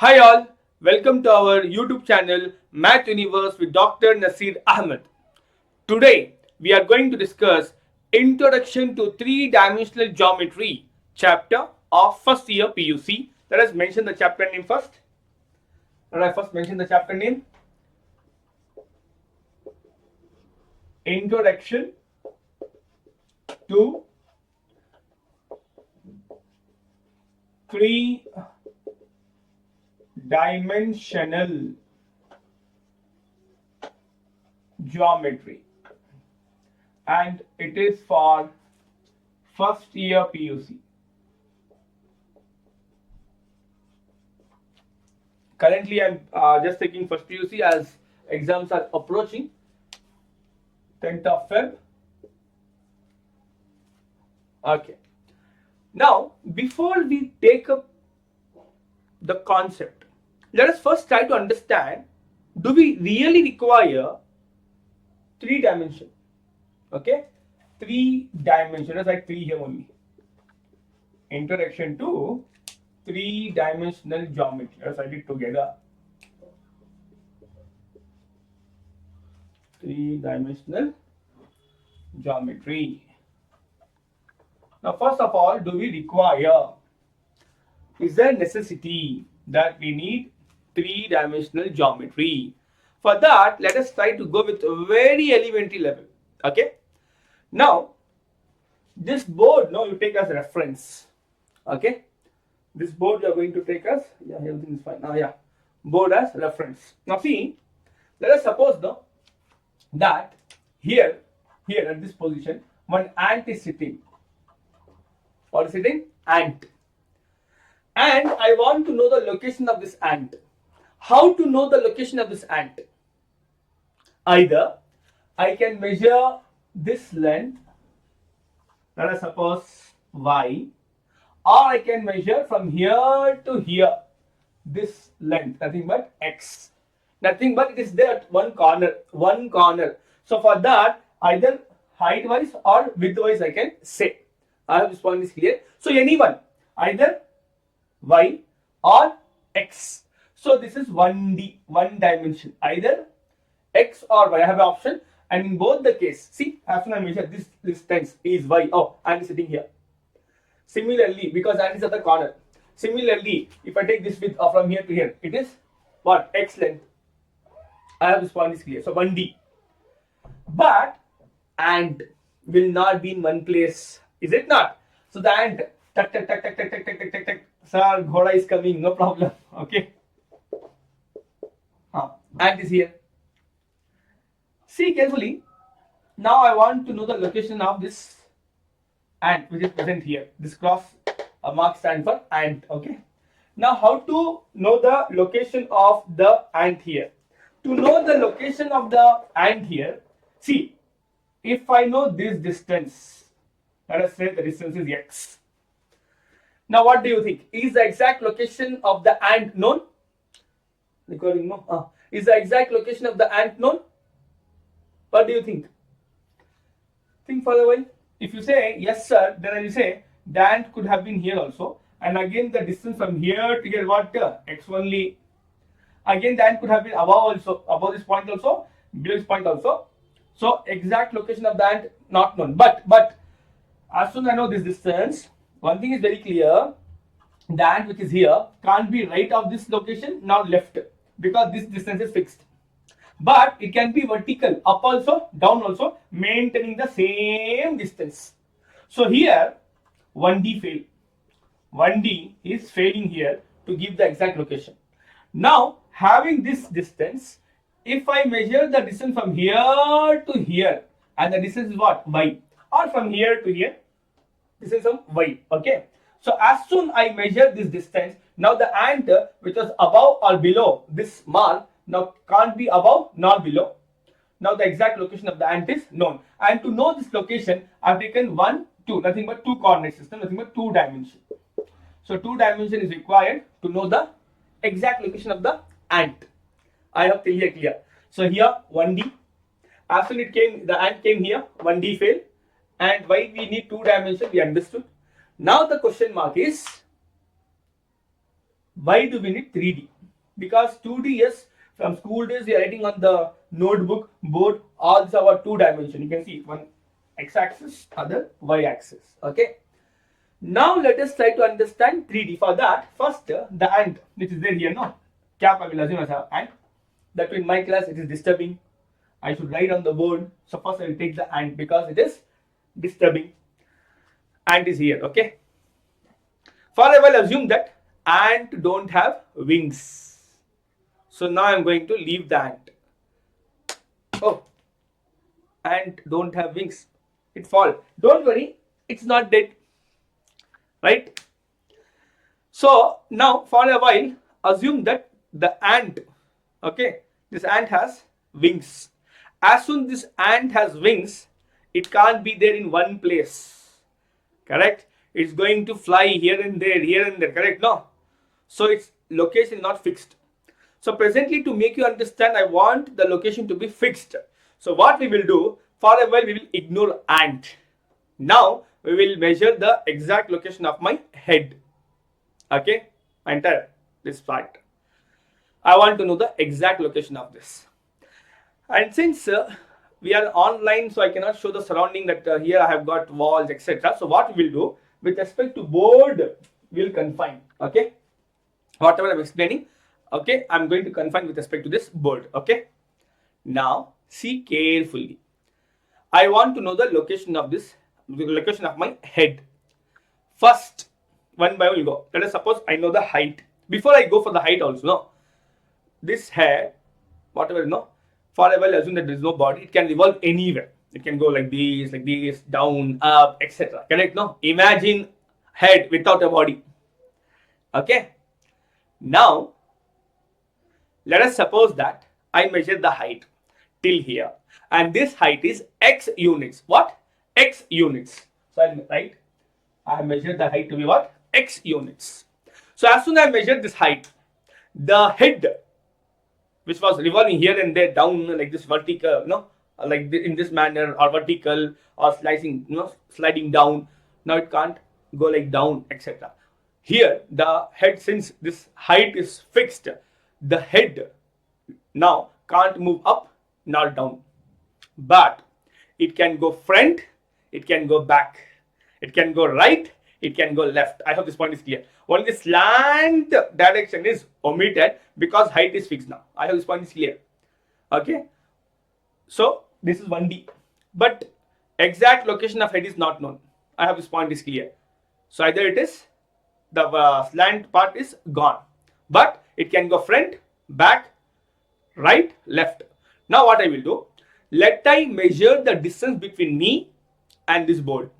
Hi all, welcome to our YouTube channel Math Universe with Dr. Naseer Ahmed. Today we are going to discuss Introduction to Three-Dimensional Geometry chapter of first year PUC. Let us mention the chapter name first. Let I first mention the chapter name. Introduction to Three-Dimensional Geometry, and it is for first year PUC. Currently, I'm just taking first PUC as exams are approaching. 10th of Feb. Okay. Now, before we take up the concept, let us first try to understand, do we really require three dimension? Okay, three dimension. Let's write three here only. Introduction to three-dimensional geometry. Let's write it together. Three-dimensional geometry. Now, first of all, do we require? Is there necessity that we need three-dimensional geometry? For that, let us try to go with a very elementary level. Okay. Now, this board, now you take as reference. Okay. This board you are going to take as, yeah, everything is fine. Yeah, board as reference. Now see, let us suppose now that here at this position, one ant is sitting. What is sitting? Ant. And I want to know the location of this ant. How to know the location of this ant? Either I can measure this length, let us suppose y, or I can measure from here to here this length, nothing but x. Nothing but it is there at one corner. So for that, either height wise or width wise I can say. I hope this point is clear. So anyone, either y or x. So this is 1D, one dimension, either x or y. I have an option, and in both the case, see, as soon as I measure this distance is y. Oh, I am sitting here. Similarly, because ant is at the corner. Similarly, if I take this width from here to here, it is what? X length. I have this point is clear. So 1D. But ant will not be in one place. Is it not? So the ant, tuck, tuck, tuck, tuck, tuck, tuck, tuck, tuck, tuck, tuck. Sir, ghoda is coming, no problem. Okay. Ant is here. See carefully. Now I want to know the location of this ant which is present here. This cross mark stands for ant. Okay. Now how to know the location of the ant here? To know the location of the ant here, see, if I know this distance, let us say the distance is x. Now what do you think? Is the exact location of the ant known? Recording, no? Is the exact location of the ant known? What do you think? Think for a while. If you say yes sir, then I will say the ant could have been here also, and again the distance from here to here, what? X only. Again the ant could have been above also, above this point also, below this point also. So exact location of the ant not known. But as soon as I know this distance, one thing is very clear: the ant which is here can't be right of this location, now left, because this distance is fixed. But it can be vertical, up also, down also, maintaining the same distance. So here 1D fail. 1D is failing here to give the exact location. Now having this distance, if I measure the distance from here to here, and the distance is what? Y. Or from here to here, this is some y. Okay. So as soon I measure this distance, now the ant which was above or below this mark now can't be above nor below. Now the exact location of the ant is known. And to know this location, I've taken 1, 2, nothing but two coordinate system, nothing but two dimension. So two dimension is required to know the exact location of the ant. I hope clear. So here 1D. As soon the ant came here, 1D failed. And why we need two dimension, we understood. Now the question mark is, Why do we need 3D? Because 2D is from school days we are writing on the notebook, board, all these are 2 dimension. You can see one x-axis, other y-axis. Okay. Now let us try to understand 3D. For that, first the ant which is there here, no? Cap I will assume as an ant. That in my class it is disturbing. I should write on the board. So first I will take the ant because it is disturbing. Ant is here, okay? For I will assume that ant don't have wings. So now I am going to leave the ant. Oh, ant don't have wings. It fall. Don't worry, it's not dead. Right? So now for a while, assume that the ant, okay, this ant has wings. As soon as this ant has wings, it can't be there in one place. Correct? It's going to fly here and there, correct? No. So its location is not fixed. So presently to make you understand, I want the location to be fixed. So what we will do, for a while we will ignore ant. Now we will measure the exact location of my head. Okay? Enter this part. I want to know the exact location of this. And since we are online, so I cannot show the surrounding that here I have got walls, etc. So what we will do, with respect to board, we will confine. Okay? Whatever I am explaining, okay, I am going to confine with respect to this board. Okay? Now, see carefully. I want to know the location of this, the location of my head. First, one by one will go. Let us suppose I know the height. Before I go for the height also, no. This head, whatever, no. For I will assume that there is no body. It can revolve anywhere. It can go like this, down, up, etc. Correct? No. Imagine head without a body. Okay. Now, let us suppose that I measure the height till here, and this height is x units. What? X units. So I will write, I have measured the height to be what? X units. So as soon as I measure this height, the head, which was revolving here and there down like this vertical, no, like in this manner, or vertical, or sliding down. Now it can't go like down, etc. Here the head, since this height is fixed, the head now can't move up nor down, but it can go front, it can go back, it can go right, it can go left. I hope this point is clear. Only slant direction is omitted because height is fixed now. I hope this point is clear. Okay. So this is 1D, but exact location of head is not known. I hope this point is clear. So either it is the slant part is gone, but it can go front, back, right, left. Now what I will do, let I measure the distance between me and this board.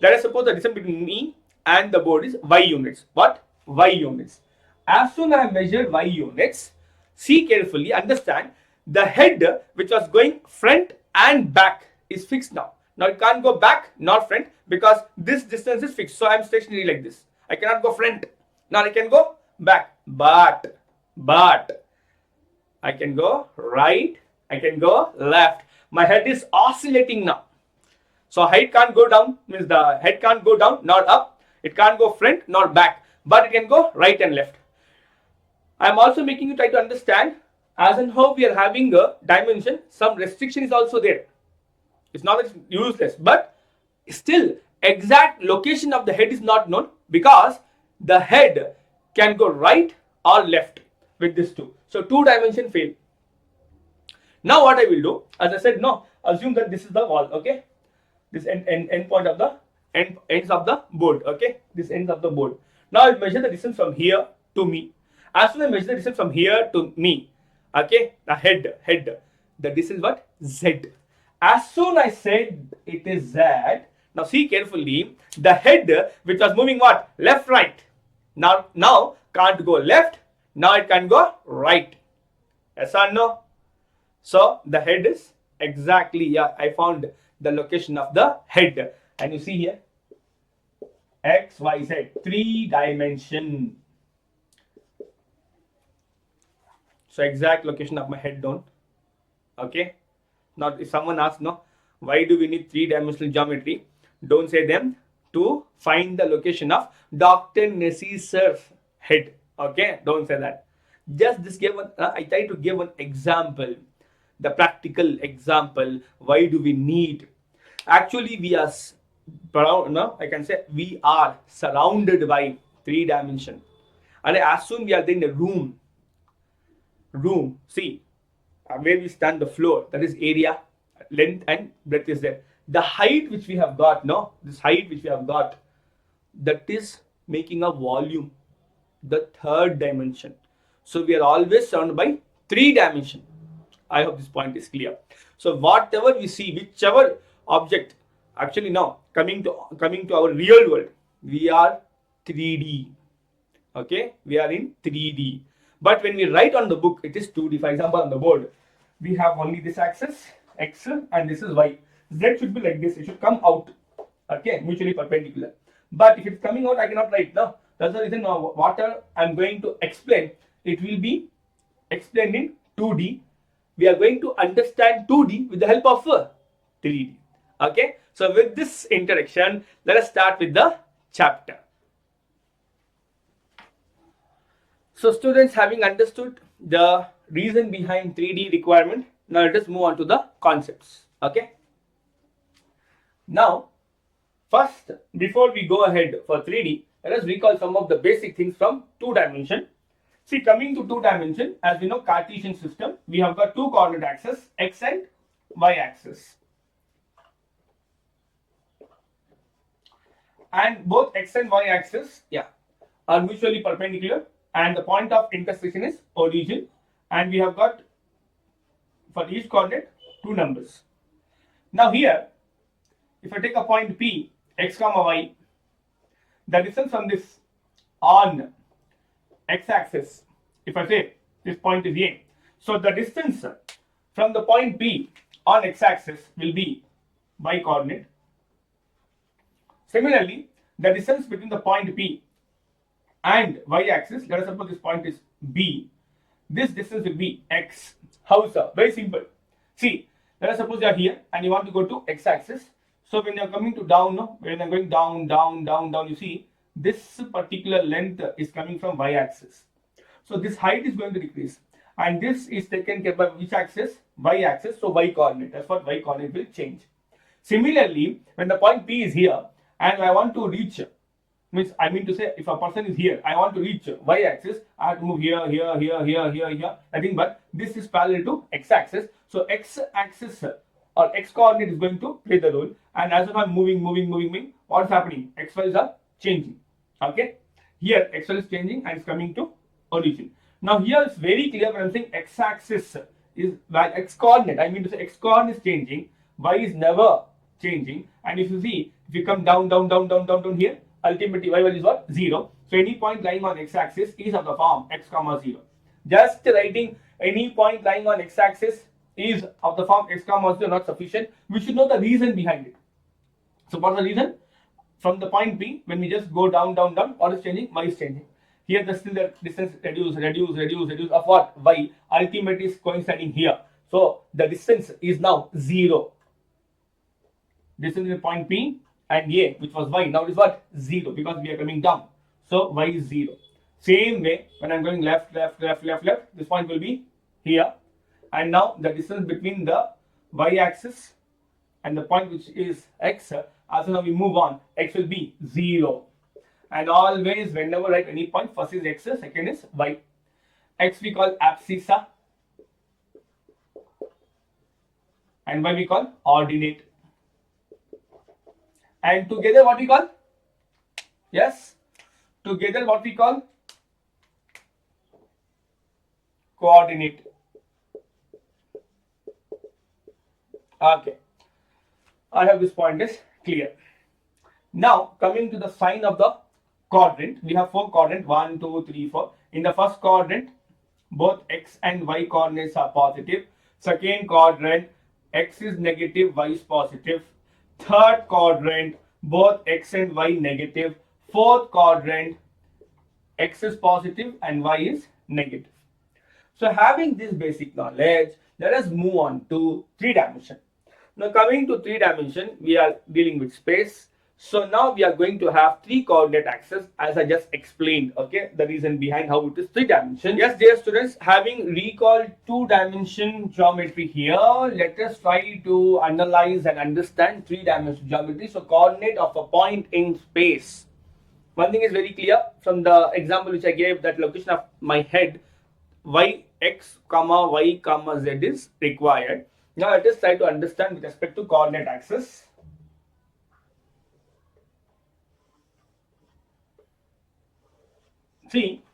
Let us suppose the distance between me and the board is y units. What? Y units. As soon as I measure y units, see carefully, understand, the head which was going front and back is fixed now. Now it can't go back nor front because this distance is fixed. So I am stationary like this. I cannot go front. Now I can go back, but I can go right, I can go left. My head is oscillating now. So height can't go down, means the head can't go down nor up. It can't go front nor back, but it can go right and left. I am also making you try to understand, as and how we are having a dimension, some restriction is also there. It's not that it's useless, but still exact location of the head is not known because the head can go right or left with this two. So 2-dimension fail. Now what I will do, as I said, no, assume that this is the wall, okay? This end point of the ends of the board, okay? This ends of the board. Now I will measure the distance from here to me. As soon as I measure the distance from here to me, okay, the head, the distance what? Z. As soon as I said it is Z, now see carefully, the head which was moving what? Left, right. Now can't go left, now it can go right. Yes or no? So the head is exactly, yeah, I found the location of the head. And you see here, X, Y, Z, 3-dimension. So exact location of my head down. Okay. Now if someone asks, no, why do we need 3-dimensional geometry? Don't say them to find the location of Dr. Naseer's head. Okay, don't say that. Just this gave one. I try to give an example, the practical example. Why do we need? Actually, we are no, I can say we are surrounded by three dimension, and I assume we are in a room. See, where we stand, the floor, that is area, length and breadth is there. The height which we have got, no, this height which we have got, that is making a volume, the third dimension. So we are always surrounded by three dimension. I hope this point is clear. So whatever we see, whichever object, actually now coming to our real world, we are 3D. Okay, we are in 3D. But when we write on the book, it is 2D. For example, on the board, we have only this axis, x, and this is y. Z should be like this. It should come out. Okay, mutually perpendicular. But if it's coming out, I cannot write. No, that's the reason. Now, what I'm going to explain, it will be explained in 2D. We are going to understand 2D with the help of 3D. Okay, so with this introduction, let us start with the chapter. So students, having understood the reason behind 3D requirement, now let us move on to the concepts. Okay. Now, first, before we go ahead for 3D, let us recall some of the basic things from 2-dimension. See, coming to 2-dimension, as we know, Cartesian system, we have got two coordinate axes, x and y axis. And both x and y axis, are mutually perpendicular, and the point of intersection is origin, and we have got for each coordinate two numbers. Now here, if I take a point P, x comma y, the distance from this on x-axis, if I say this point is A, so the distance from the point P on x-axis will be y coordinate. Similarly, the distance between the point P and y-axis, let us suppose this point is B, this distance will be x. How so? Very simple. See, let us suppose you are here and you want to go to x-axis. So when you are coming to down, when you are going down, you see this particular length is coming from y-axis. So this height is going to decrease, and this is taken care by which axis? Y-axis. So y coordinate. That's what y coordinate will change. Similarly, when the point P is here and I want to reach, I mean to say, if a person is here, I want to reach y-axis, I have to move here, nothing but this is parallel to x-axis. So x-axis or x coordinate is going to play the role, and as if I'm moving, what's happening? X values are changing. Okay, here x value is changing and it's coming to origin. Now here it's very clear when I'm saying x-axis is x coordinate, I mean to say x coordinate is changing, y is never changing, and if you see, if you come down here, ultimately y value is what? 0. So any point lying on x-axis is of the form x comma 0. Just writing any point lying on x-axis is of the form x comma 0 not sufficient. We should know the reason behind it. So what's the reason? From the point P, when we just go down, what is changing? Y is changing. Here the still the distance reduce of what? Y. Ultimately is coinciding here. So the distance is now 0. Distance is point P and A, which was y, now it is what? 0, because we are coming down. So y is 0. Same way, when I'm going left, this point will be here. And now the distance between the y-axis and the point which is x, as now we move on, x will be 0. And always, whenever write any point, first is x, second is y. X we call abscissa, and y we call ordinate. And together what we call? Yes, together what we call? Coordinate. Okay, I have this point is clear. Now coming to the sign of the quadrant, we have 4 quadrants, 1, 2, 3, 4. In the first quadrant, both x and y coordinates are positive. Second quadrant, x is negative, y is positive. Third quadrant, both x and y negative. Fourth quadrant, x is positive and y is negative. So having this basic knowledge, let us move on to 3 dimension. Now coming to 3 dimension, we are dealing with space. So now we are going to have three coordinate axes as I just explained. Okay, the reason behind how it is three dimension. Yes, dear students, having recalled two dimension geometry here, let us try to analyze and understand three dimension geometry. So coordinate of a point in space. One thing is very clear from the example which I gave, that location of my head y x comma y comma z is required. Now let us try to understand with respect to coordinate axis. See,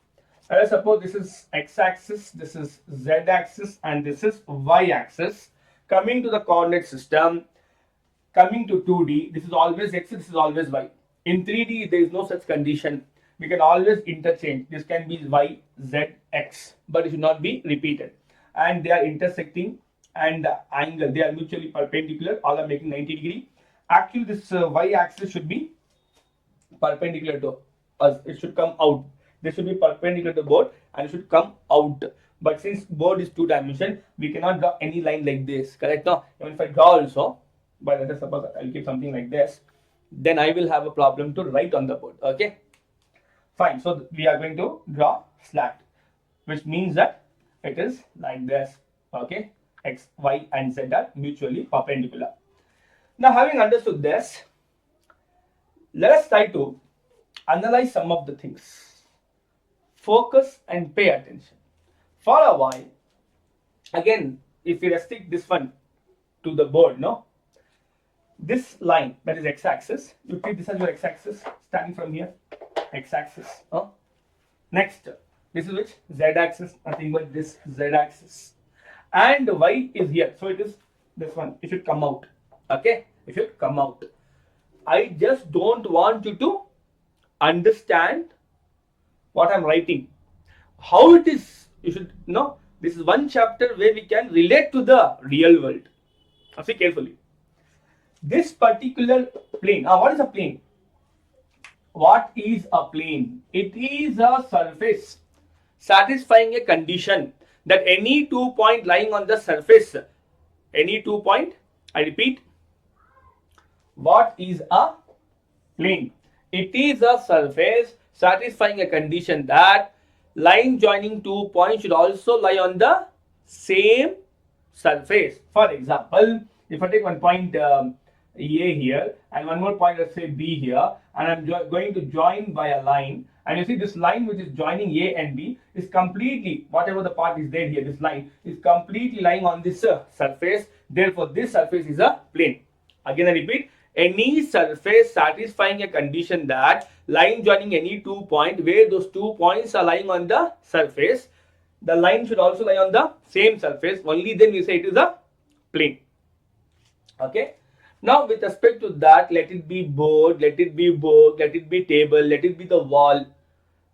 let us suppose this is x-axis, this is z-axis, and this is y-axis. Coming to the coordinate system, coming to 2D, this is always x, this is always y. In 3D, there is no such condition. We can always interchange. This can be y, z, x, but it should not be repeated. And they are intersecting, and the angle, they are mutually perpendicular, all are making 90 degree. Actually, this y-axis should be perpendicular to us. It should come out. This should be perpendicular to board and it should come out. But since board is two dimension, we cannot draw any line like this. Correct? No. Even if I draw also, but let us suppose I'll keep something like this, then I will have a problem to write on the board. Okay. Fine. So we are going to draw slant, which means that it is like this. Okay. X, Y, and Z are mutually perpendicular. Now, having understood this, let us try to analyze some of the things. Focus and pay attention. For a while, again, if we restrict this one to the board, no? This line, that is x-axis, you treat this as your x-axis, starting from here, x-axis. Next, this is which? Z-axis, nothing but this z-axis. And y is here, so it is this one, it should come out. Okay, it should come out. I just don't want you to understand what I'm writing. How it is, you should know. This is one chapter where we can relate to the real world. See carefully. This particular plane, what is a plane? What is a plane? It is a surface satisfying a condition that any 2 point lying on the surface, any 2 point, I repeat, what is a plane? It is a surface satisfying a condition that line joining 2 points should also lie on the same surface. For example, if I take one point A here and one more point, let's say B here, and I'm going to join by a line, and you see this line which is joining A and B is completely, whatever the part is there here, this line is completely lying on this surface. Therefore, this surface is a plane. Again, I repeat, any surface satisfying a condition that line joining any 2 point where those 2 points are lying on the surface, the line should also lie on the same surface. Only then we say it is a plane. Okay. Now, with respect to that, let it be board, let it be book, let it be table, let it be the wall,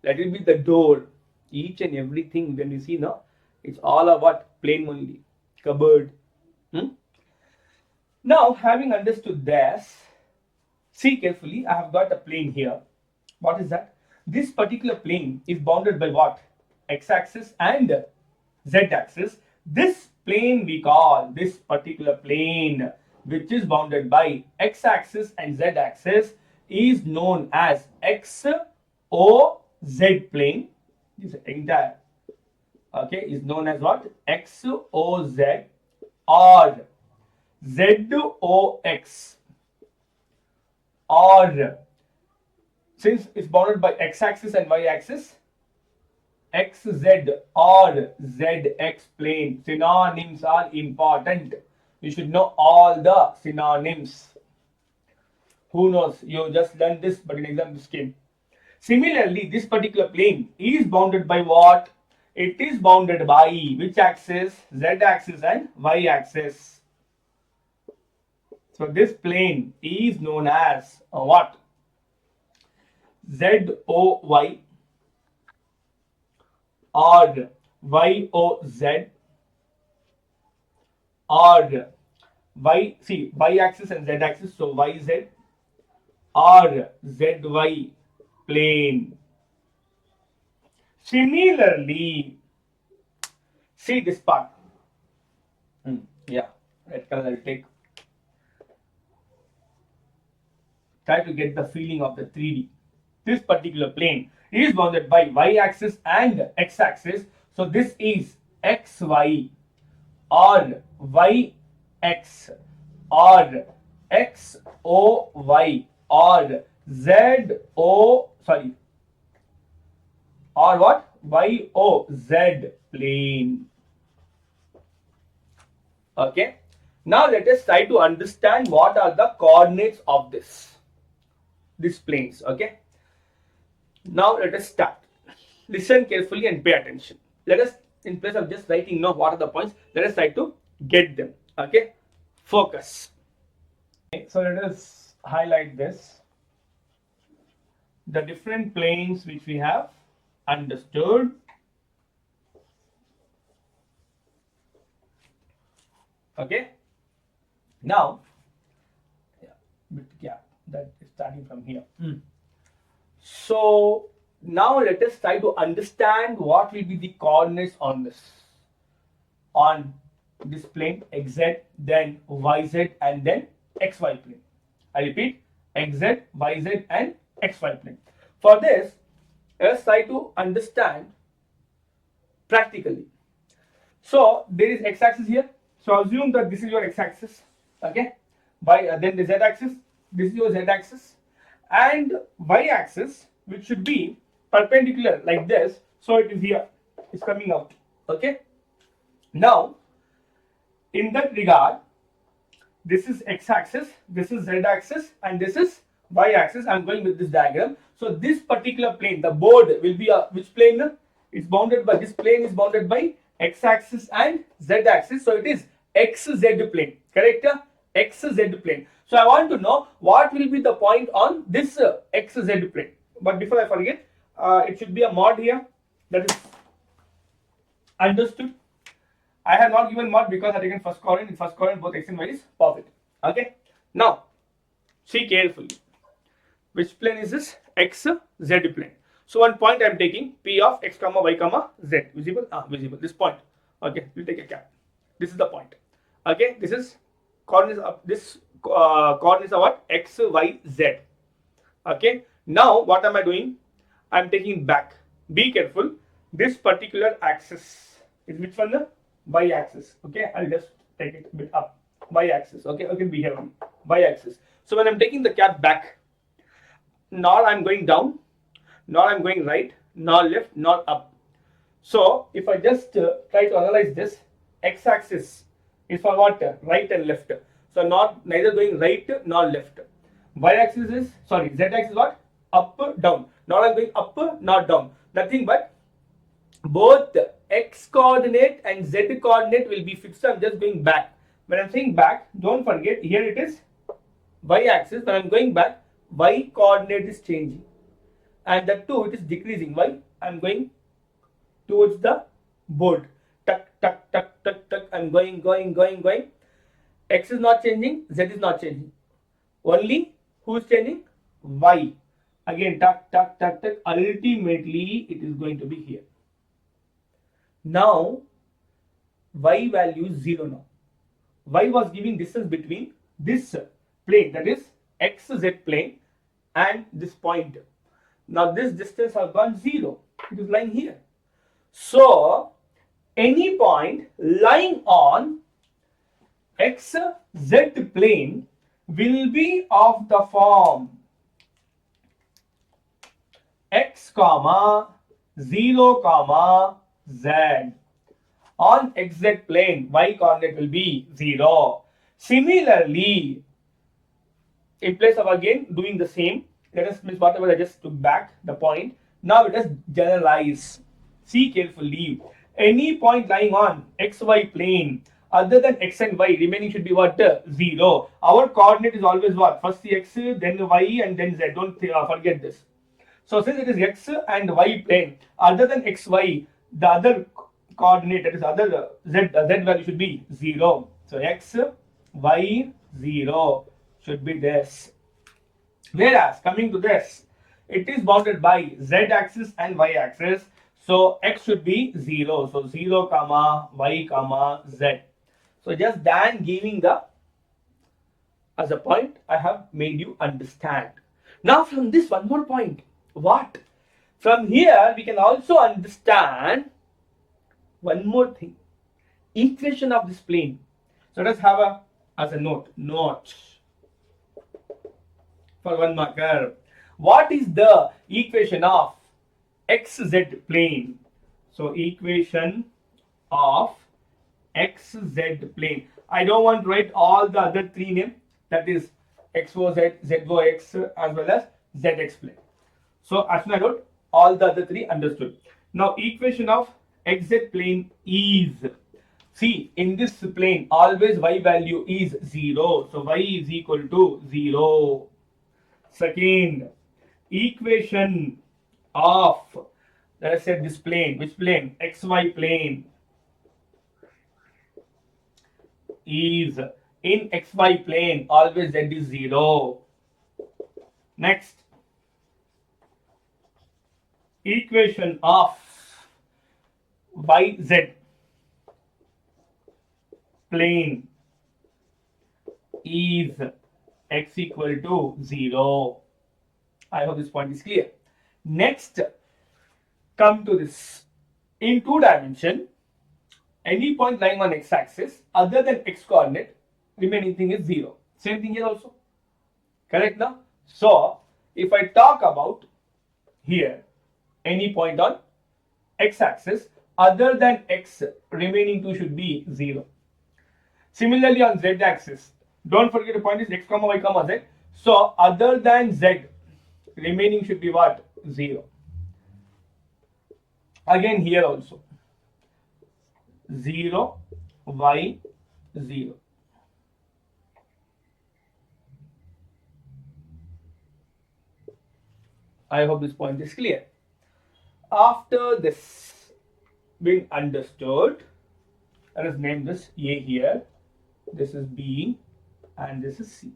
let it be the door. Each and everything, when you see now, it's all about plane only. Cupboard. Now, having understood this, see carefully, I have got a plane here. What is that? This particular plane is bounded by what? X-axis and Z-axis. This plane we call, this particular plane which is bounded by X-axis and Z-axis is known as XOZ plane. This entire, okay, is known as what? XOZ or ZOX, or since it's bounded by x-axis and y-axis, XZ or ZX plane. Synonyms are important. You should know all the synonyms. Who knows? You just learned this, but in exam this came. Similarly, this particular plane is bounded by what? It is bounded by which axis? Z-axis and y-axis. So this plane is known as what? ZOY or YOZ or y-axis and z-axis, so YZ or ZY plane. Similarly, see this part. Yeah, red color I'll take. try to get the feeling of the 3D. This particular plane is bounded by y-axis and x-axis. So this is xy or yx or xoy or or what? YOZ plane. Okay. Now let us try to understand what are the coordinates of these planes. Okay. Now let us start. Listen carefully and pay attention. Let us, in place of just writing what are the points, let us try to get them. Okay. Focus. Okay. So let us highlight this. The different planes which we have understood. Okay. Now, that is starting from here. So now let us try to understand what will be the coordinates on this plane xz, then yz, and then xy plane. I repeat, xz, yz, and xy plane. For this, let's try to understand practically. So there is x-axis here. So assume that this is your x-axis. Okay. Then the z-axis. This is your z-axis, and y-axis, which should be perpendicular like this. So it is here. It's coming out. Okay. Now, in that regard, this is x-axis, this is z-axis, and this is y-axis. I'm going with this diagram. So this particular plane, the board will be which plane? It's bounded by, this plane is bounded by x-axis and z-axis. So it is xz plane. Correct? Xz plane. So I want to know what will be the point on this xz plane. But before I forget, it should be a mod here. That is understood. I have not given mod because I taken first quadrant. In first quadrant, both x and y is positive. Okay. Now, see carefully. Which plane is this? XZ plane. So one point I am taking P of x comma y comma z. Visible? Visible. This point. Okay. We'll take a cap. This is the point. Okay. This is coordinates of this coordinates are what? X, y, z. Okay. Now what am I doing? I am taking back. Be careful. This particular axis is which one? The y-axis. Okay. I'll just take it a bit up. Y-axis. Okay. Okay. Be here on y-axis. So when I'm taking the cap back, nor I'm going down, nor I'm going right, nor left, nor up. So if I just try to analyze this, x-axis is for what? Right and left. So neither going right nor left. Y-axis is, z-axis is what? Up, down. Nor I'm going up, nor down. Nothing but both x coordinate and z coordinate will be fixed. I'm just going back. When I'm saying back, don't forget here it is y-axis. When I'm going back, y coordinate is changing, and that too it is decreasing. Why? I'm going towards the board. Tuck, tuck, tuck, tuck, tuck. I'm going. X is not changing, z is not changing. Only who is changing? Y. Again, tuck, tuck, tuck, tuck. Ultimately, it is going to be here. Now, y value is 0 now. Y was giving distance between this plane, that is xz plane, and this point. Now this distance has gone 0. It is lying here. So any point lying on xz plane will be of the form x comma 0 comma z. On xz plane, y coordinate will be 0. Similarly, in place of again doing the same, let us miss whatever I just took back the point. Now let us generalize. See carefully. Any point lying on xy plane other than x and y, remaining should be what? 0. Our coordinate is always what? First the x, then the y, and then z. Don't forget this. So since it is x and y plane, other than xy, the other coordinate, that is other z value should be 0. So x, y, 0 should be this. Whereas coming to this, it is bounded by z-axis and y-axis. So x should be 0. So 0 comma y comma z. So just than giving the as a point I have made you understand. Now from this one more point, what? From here we can also understand one more thing, equation of this plane. So let us have a as a note for one marker. What is the equation of xz plane? So equation of xz plane. I don't want to write all the other three names, that is xoz, zox as well as zx plane. So as soon as I wrote all the other three understood. Now equation of xz plane is, see in this plane always y value is 0. So y is equal to 0. Second, equation of, let us say this plane, which plane? XY plane is, in XY plane always z is 0. Next, equation of YZ plane is x equal to 0. I hope this point is clear. Next, come to this. In 2 dimension, any point lying on x-axis other than x coordinate, remaining thing is 0. Same thing here also. Correct now? So, if I talk about here, any point on x-axis other than x, remaining 2 should be 0. Similarly on z-axis, don't forget the point is x comma y comma z. So other than z, remaining should be what? 0. Again here also 0, y, 0. I hope this point is clear. After this being understood, let us name this A here, this is B, and this is C.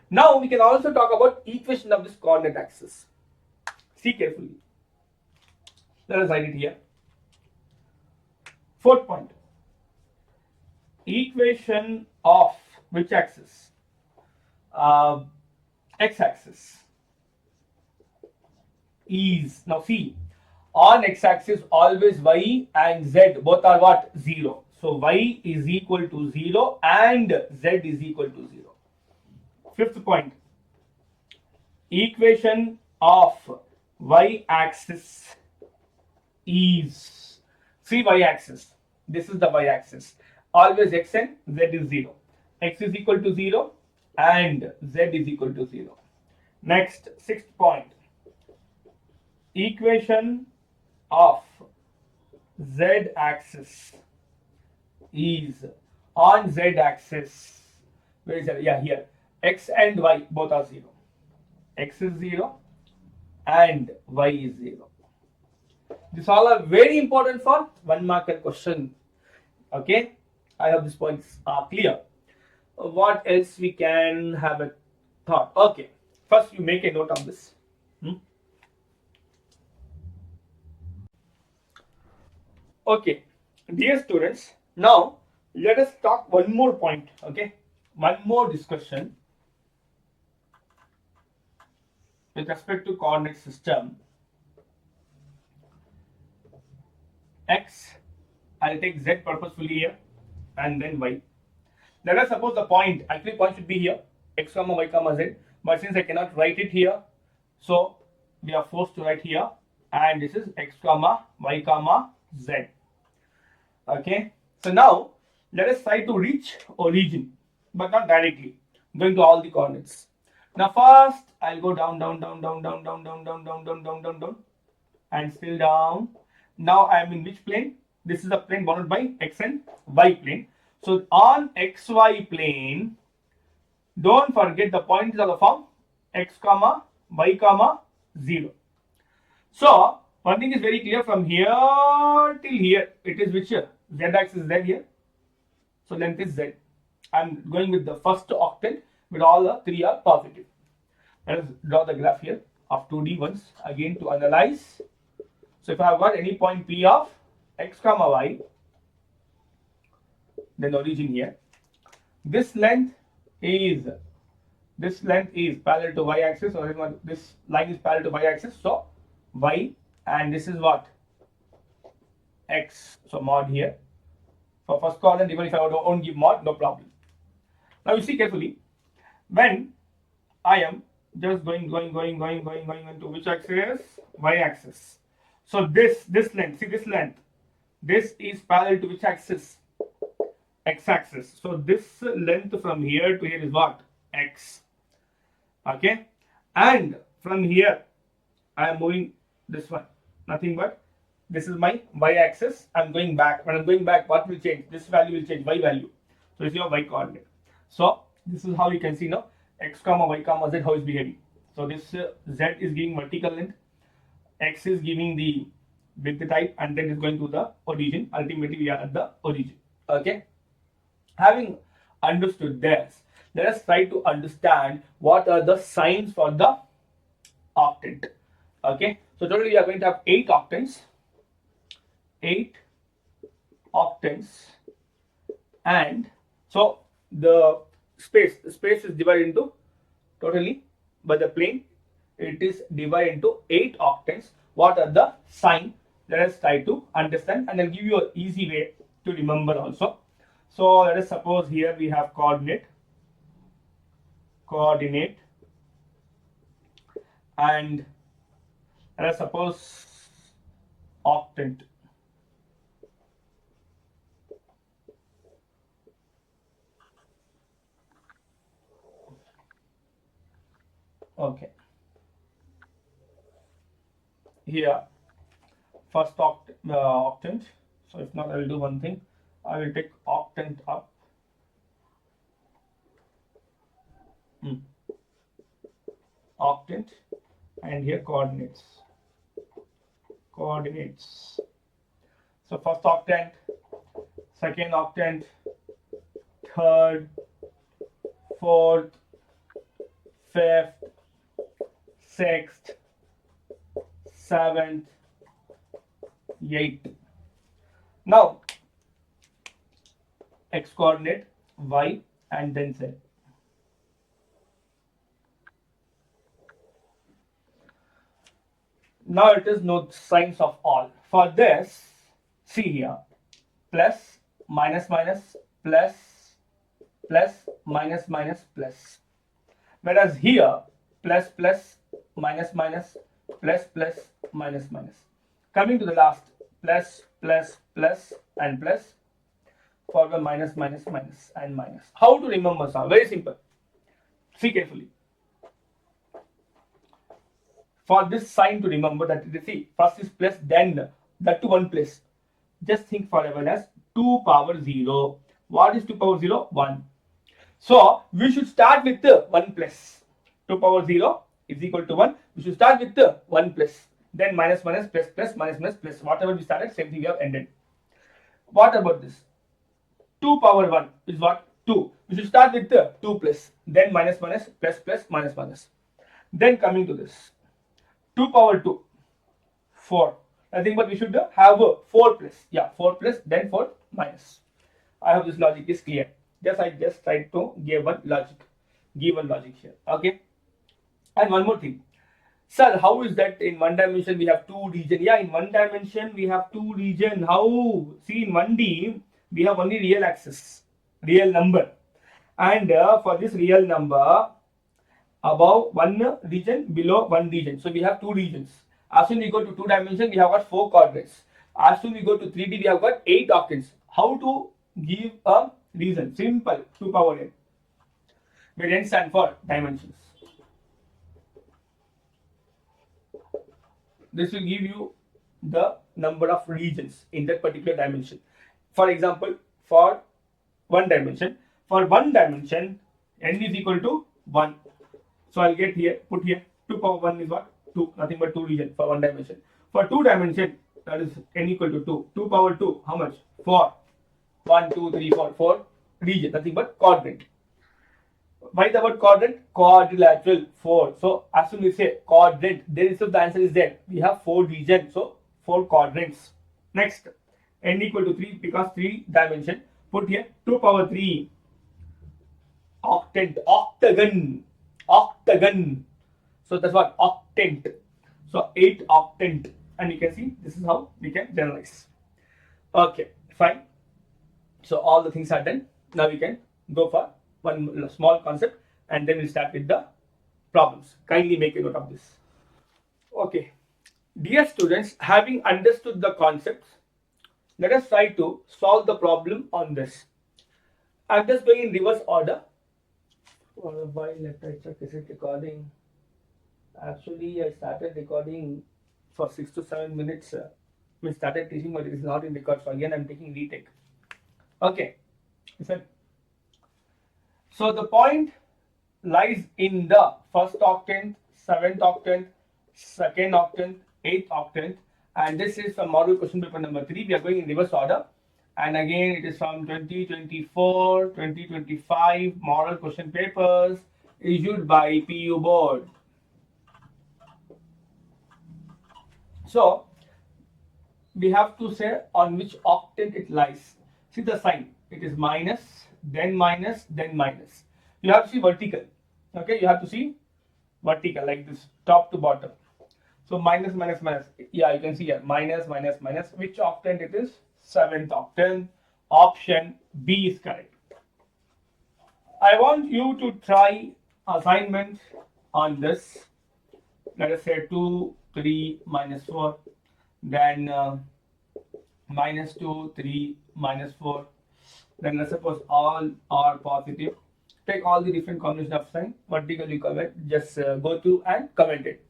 Now we can also talk about equation of this coordinate axis. See carefully. Let us write it here. 4th point. Equation of which axis? X-axis is, now see, on x-axis always y and z both are what? 0. So y is equal to 0 and z is equal to 0. 5th point. Equation of y-axis is, see y-axis, this is the y-axis, always x and z is 0. X is equal to 0 and z is equal to 0. Next, 6th point. Equation of z-axis is, on z-axis, where is that? Yeah, here, x and y both are 0. X is 0 and y is 0. These all are very important for 1 marker question. Okay, I hope these points are clear. What else we can have a thought? Okay, first you make a note of this. Okay, dear students, now let us talk one more point. Okay, one more discussion with respect to coordinate system. X, I'll take z purposefully here, and then y. Let us suppose the point, actually point should be here, x comma y comma z, but since I cannot write it here, so we are forced to write here, and this is x comma y comma z. Okay, so now let us try to reach origin, but not directly, going to all the coordinates. Now first I'll go down, and still down. Now I am in which plane? This is a plane bounded by x and y plane. So on xy plane, don't forget the point is of the form x comma y comma 0. So one thing is very clear, from here till here, it is which here? Z axis z here. So length is z. I'm going with the first octet, but all the 3 are positive. Let us draw the graph here of 2D ones again to analyze. So if I have got any point P of x comma y, then origin here, this length is, this length is parallel to y-axis, or this line is parallel to y-axis, so y, and this is what, x, so mod here. For first quadrant, even if I won't give mod, no problem. Now you see carefully, when I am just going into which axis? Y-axis. So this length, see this length, this is parallel to which axis? X-axis. So this length from here to here is what? X. Okay, and from here I am moving this one, nothing but this is my y-axis. I'm going back. When I'm going back, what will change? This value will change, y value. So it's your y coordinate. So this is how you can see now x comma y comma z how it's behaving. So this z is giving vertical length, x is giving the width type, and then it's going to the origin. Ultimately we are at the origin. Okay, having understood this, let us try to understand what are the signs for the octant. Okay, so totally we are going to have 8 octants, and so the space is divided into, totally by the plane it is divided into 8 octants. What are the sign? Let us try to understand, and I'll give you an easy way to remember also. So let us suppose here we have coordinate, and let us suppose octant. Okay, here first octant. So if not, I will do one thing. I will take octant up. Octant, and here coordinates. So first octant, second octant, third, fourth, fifth, sixth, seventh, eighth. Now x coordinate, y, and then z. Now it is no signs of all. For this, see here, plus, minus, minus, plus, plus, minus, minus, plus. Whereas here, plus, plus, minus, minus, plus, plus, minus, minus. Coming to the last, plus, plus, plus, and plus, followed by minus, minus, minus, and minus. How to remember, sir? Very simple. See carefully. For this sign to remember, that you see, first is plus, then that to 1 place. Just think forever as 2 power 0. What is 2 power 0? 1. So we should start with the 1 plus. 2 power 0 is equal to 1. We should start with the 1 plus. Then minus, minus, plus, plus, minus, minus, plus. Whatever we started, same thing we have ended. What about this? 2 power 1 is what? 2. We should start with the 2 plus. Then minus, minus, plus, plus, minus, minus. Then coming to this. 2 power 2, 4. Nothing but we should have a 4 plus. Yeah, 4 plus, then 4 minus. I hope this logic is clear. I just tried to give one logic here. Okay. And one more thing. Sir, how is that in one dimension we have 2 region? Yeah, in one dimension we have 2 region. How? See, in 1D we have only real axis, real number. And for this real number, above one region, below one region. So we have 2 regions. As soon as we go to 2 dimension, we have got 4 coordinates. As soon as we go to 3D, we have got 8 octants. How to give a reason? Simple, 2 power n. Where n stand for dimensions. This will give you the number of regions in that particular dimension. For example, for one dimension, n is equal to 1. So I'll get here, put here 2 power 1 is what? 2, nothing but 2 region for one dimension. For 2 dimension, that is n equal to 2. 2 power 2, how much? 4. 1, 2, 3, 4, 4 region, nothing but quadrant. Why the word quadrant? Quadrilateral, 4. So as soon as we say quadrant, there is the answer is there. We have 4 regions, so 4 quadrants. Next, n equal to 3 because 3 dimension. Put here 2 power 3. octagon. So that's what octant. So 8 octant, and you can see this is how we can generalize. Okay, fine. So all the things are done. Now we can go for one small concept, and then we'll start with the problems. Kindly make a note of this. Okay, dear students, having understood the concepts, let us try to solve the problem on this. I'm just going in reverse order. Why let I check, is it recording? Actually, I started recording for 6 to 7 minutes. We started teaching, but it is not in record. So again, I'm taking retake. Okay, listen. So the point lies in the first octant, 7th octant, 2nd octant, 8th octant, and this is from model question paper number 3. We are going in reverse order, and again it is from 2024, 2025 model question papers issued by PU board. So we have to say on which octant it lies. See the sign, it is minus, then minus, then minus. You have to see vertical. Okay, you have to see vertical like this, top to bottom. So minus, minus, minus. Yeah, you can see here minus, minus, minus. Which octant it is? 7th octant. Option B is correct. I want you to try assignment on this. Let us say 2, 3, minus 4. Then minus 2, 3, minus 4. Then let's suppose all are positive. Take all the different combinations of sign, vertically comment, just go through and comment it.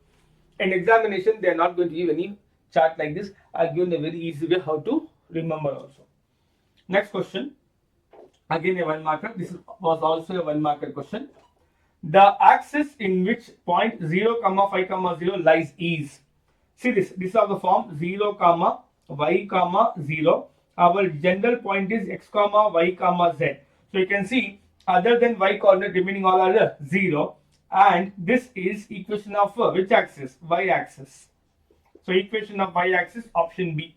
In examination, they are not going to give any chart like this. I'll give a very easy way how to remember also. Next question, again a 1 marker. This was also a 1 marker question. The axis in which point 0, 5, 0 lies is. See this is of the form 0, y, 0. Our general point is x, y, z. So you can see other than y coordinate remaining all are 0, and this is equation of which axis? Y axis. So equation of y axis, option B.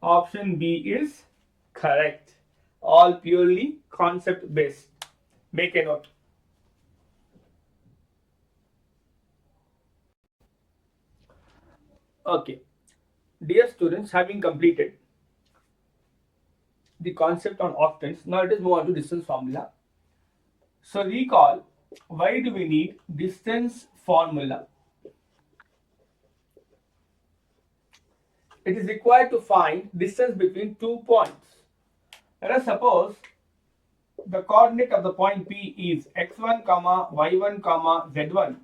Option B is correct. All purely concept based. Make a note. Okay, dear students, having completed the concept on octants, now let us move on to distance formula. So recall, why do we need distance formula? It is required to find distance between 2 points. Let us suppose the coordinate of the point P is x1, y1, z1,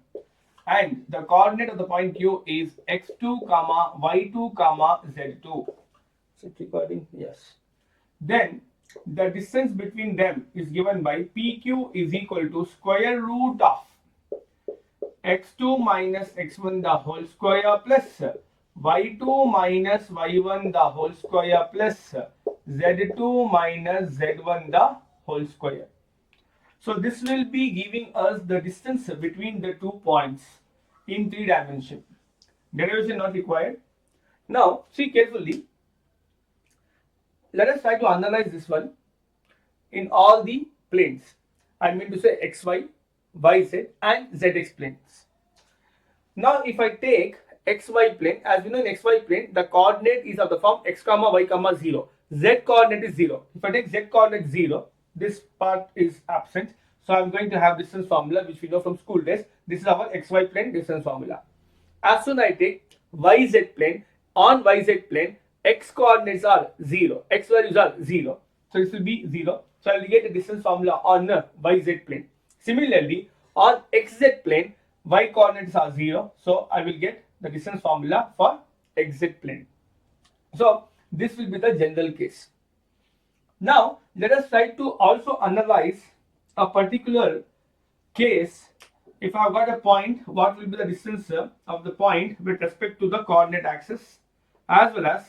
and the coordinate of the point Q is x2, y2, z2. Is it recording? Yes. Then the distance between them is given by PQ is equal to square root of x2 minus x1 the whole square plus y2 minus y1 the whole square plus z2 minus z1 the whole square. So this will be giving us the distance between the 2 points in 3 dimensions. Derivation not required. Now see carefully. Let us try to analyze this one in all the planes. I mean to say xy, yz and zx planes. Now if I take xy plane, as you know in xy plane the coordinate is of the form x, y, 0. Z coordinate is 0. If I take z coordinate 0, this part is absent. So I am going to have distance formula which we know from school days. This is our xy plane distance formula. As soon as I take yz plane, on yz plane x coordinates are 0, x values are 0. So this will be 0. So I will get a distance formula on yz plane. Similarly, on xz plane, y coordinates are 0. So I will get the distance formula for xz plane. So this will be the general case. Now let us try to also analyze a particular case. If I have got a point, what will be the distance of the point with respect to the coordinate axis, as well as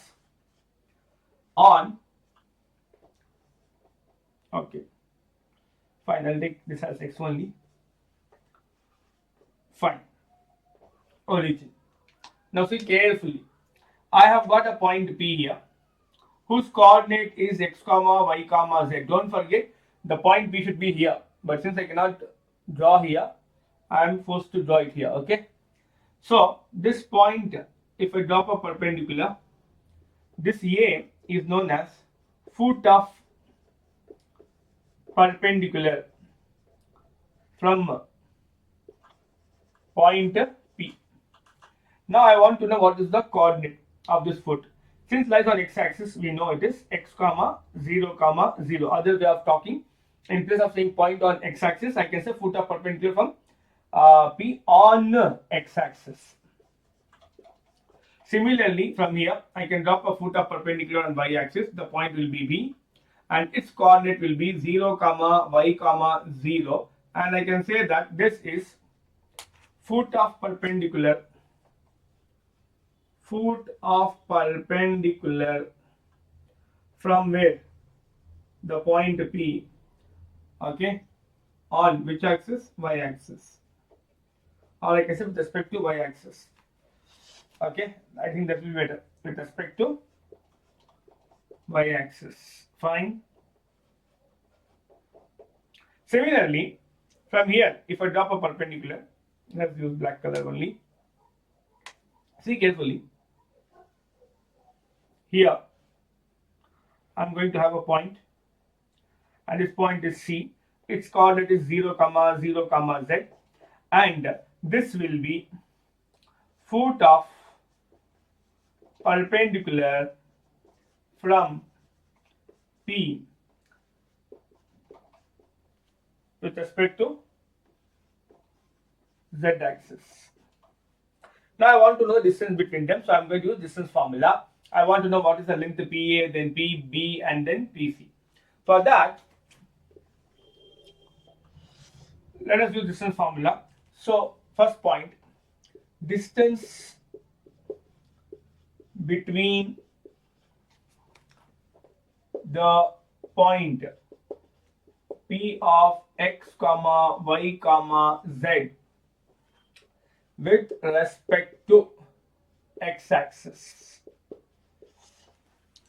on, okay, fine, I'll take this as x only, fine, origin. Now see carefully, I have got a point P here, whose coordinate is x, y, z. Don't forget, the point P should be here. but since I cannot draw here, I am forced to draw it here. Okay. So this point, if I drop a perpendicular, this A is known as foot of perpendicular from point P. Now I want to know what is the coordinate of this foot. Since lies on x-axis, we know it is x comma 0 comma 0. Other way of talking, in place of saying point on x-axis, I can say foot of perpendicular from P on x-axis. Similarly, from here, I can drop a foot of perpendicular on y-axis. The point will be B, and its coordinate will be 0 comma y comma 0. And I can say that this is foot of perpendicular from where? The point P. Okay, on which axis? Y-axis, or I can say with respect to y-axis. Okay, I think that will be better, with respect to y-axis. Fine. Similarly, from here, if I drop a perpendicular, let's use black color only. See carefully. Here, I'm going to have a point, and this point is C. Its coordinate is 0 comma 0 comma z, and this will be foot of perpendicular from P with respect to z axis. Now I want to know the distance between them, so I'm going to use distance formula. I want to know what is the length PA, then PB, and then PC. For that, let us use distance formula. So first point, distance between the point P of x comma y comma z with respect to x-axis.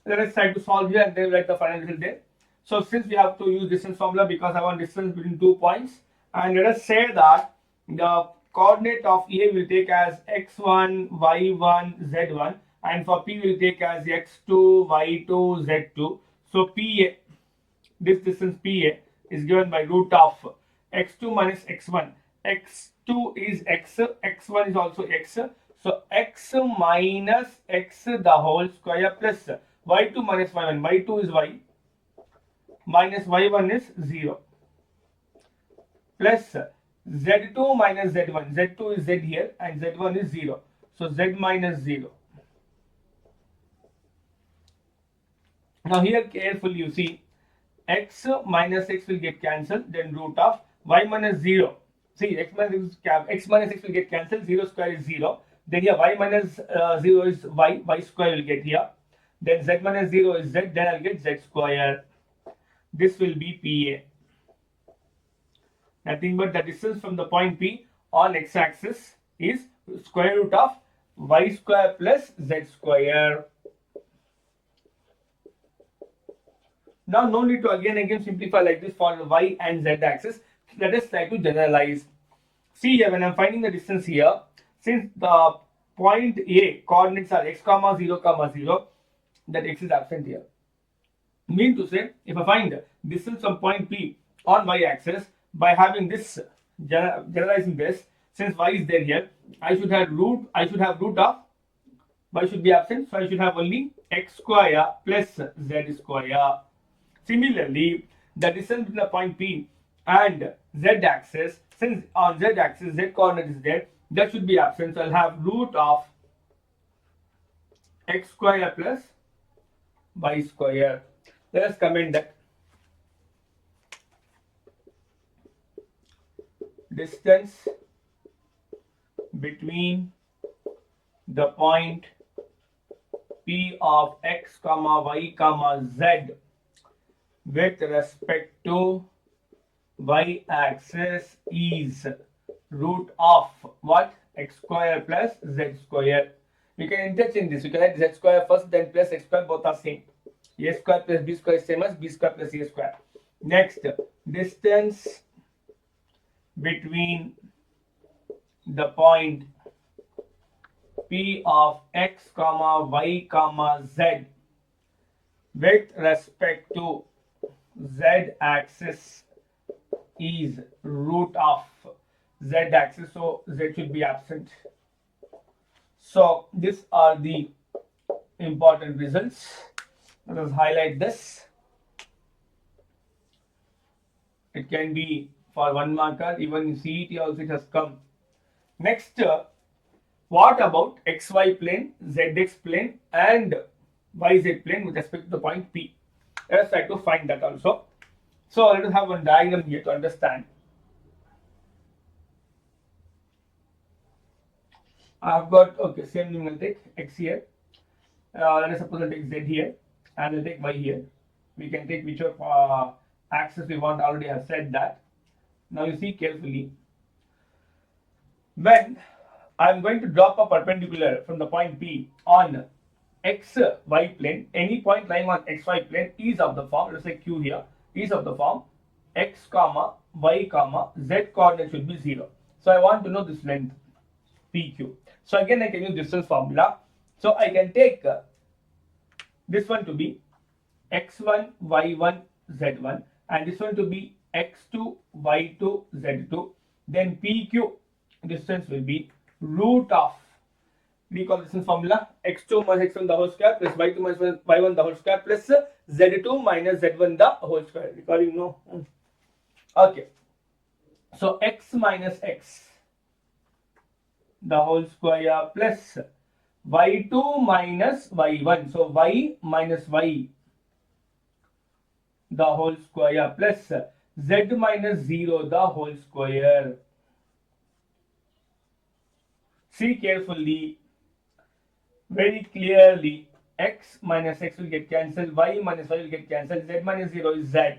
Let us try to solve here and then write the final result there. So since we have to use distance formula because I want distance between 2 points, and let us say that the coordinate of A will take as x1, y1, z1, and for P will take as x2, y2, z2. So PA, this distance PA is given by root of x2 minus x1. x2 is x, x1 is also x. So x minus x the whole square plus y2 minus y1. y2 is y minus y1 is 0 plus z2 minus z1. z2 is z here and z1 is 0. So z minus 0. Now here carefully you see x minus x will get cancelled, then root of y minus 0. See x minus x will get cancelled, 0 square is 0. Then here y minus 0 is y square will get here. Then z minus 0 is z, then I'll get z square. This will be PA. Nothing but the distance from the point P on x-axis is square root of y square plus z square. Now no need to again simplify like this for the y and z axis. Let us try to generalize. See here, when I'm finding the distance here, since the point A coordinates are x comma 0 comma 0, that x is absent here. Mean to say, if I find distance from point P on y axis by having this, generalizing this, since y is there here, I should have root of y should be absent, so I should have only x square plus z square. Similarly, the distance between the point P and z axis, since on z axis z coordinate is there, that should be absent, so I'll have root of x square plus y square. Let us comment that distance between the point P of x comma y comma z with respect to y axis is root of what? X square plus z square. We can interchange this. We can write z square first, then plus x square, both are same. A square plus b square is same as b square plus a square. Next, distance between the point P of x comma y comma z with respect to z axis is root of z axis, so z should be absent. So these are the important results. Let us highlight this. It can be for 1 marker, even in CET also it has come. Next, what about xy plane, zx plane and yz plane with respect to the point P? Let us try to find that also. So let us have one diagram here to understand. I have got, okay, same thing, I'll take x here. Let us suppose I'll take z here and I'll take y here. We can take whichever axis we want, already have said that. Now you see carefully. When I am going to drop a perpendicular from the point P on xy plane, any point lying on xy plane is of the form, let's say Q here, is of the form x comma y comma z coordinate should be 0. So I want to know this length PQ. So again I can use distance formula. So I can take this one to be x1 y1 z1 and this one to be x2 y2 z2. Then PQ distance will be root of, we call distance formula, x2 minus x1 the whole square plus y2 minus y1 the whole square plus z2 minus z1 the whole square. Recalling, no? Okay. So x minus x the whole square plus y2 minus y1. So y minus y the whole square plus z minus 0 the whole square. See carefully, very clearly, x minus x will get cancelled, y minus y will get cancelled, z minus 0 is z.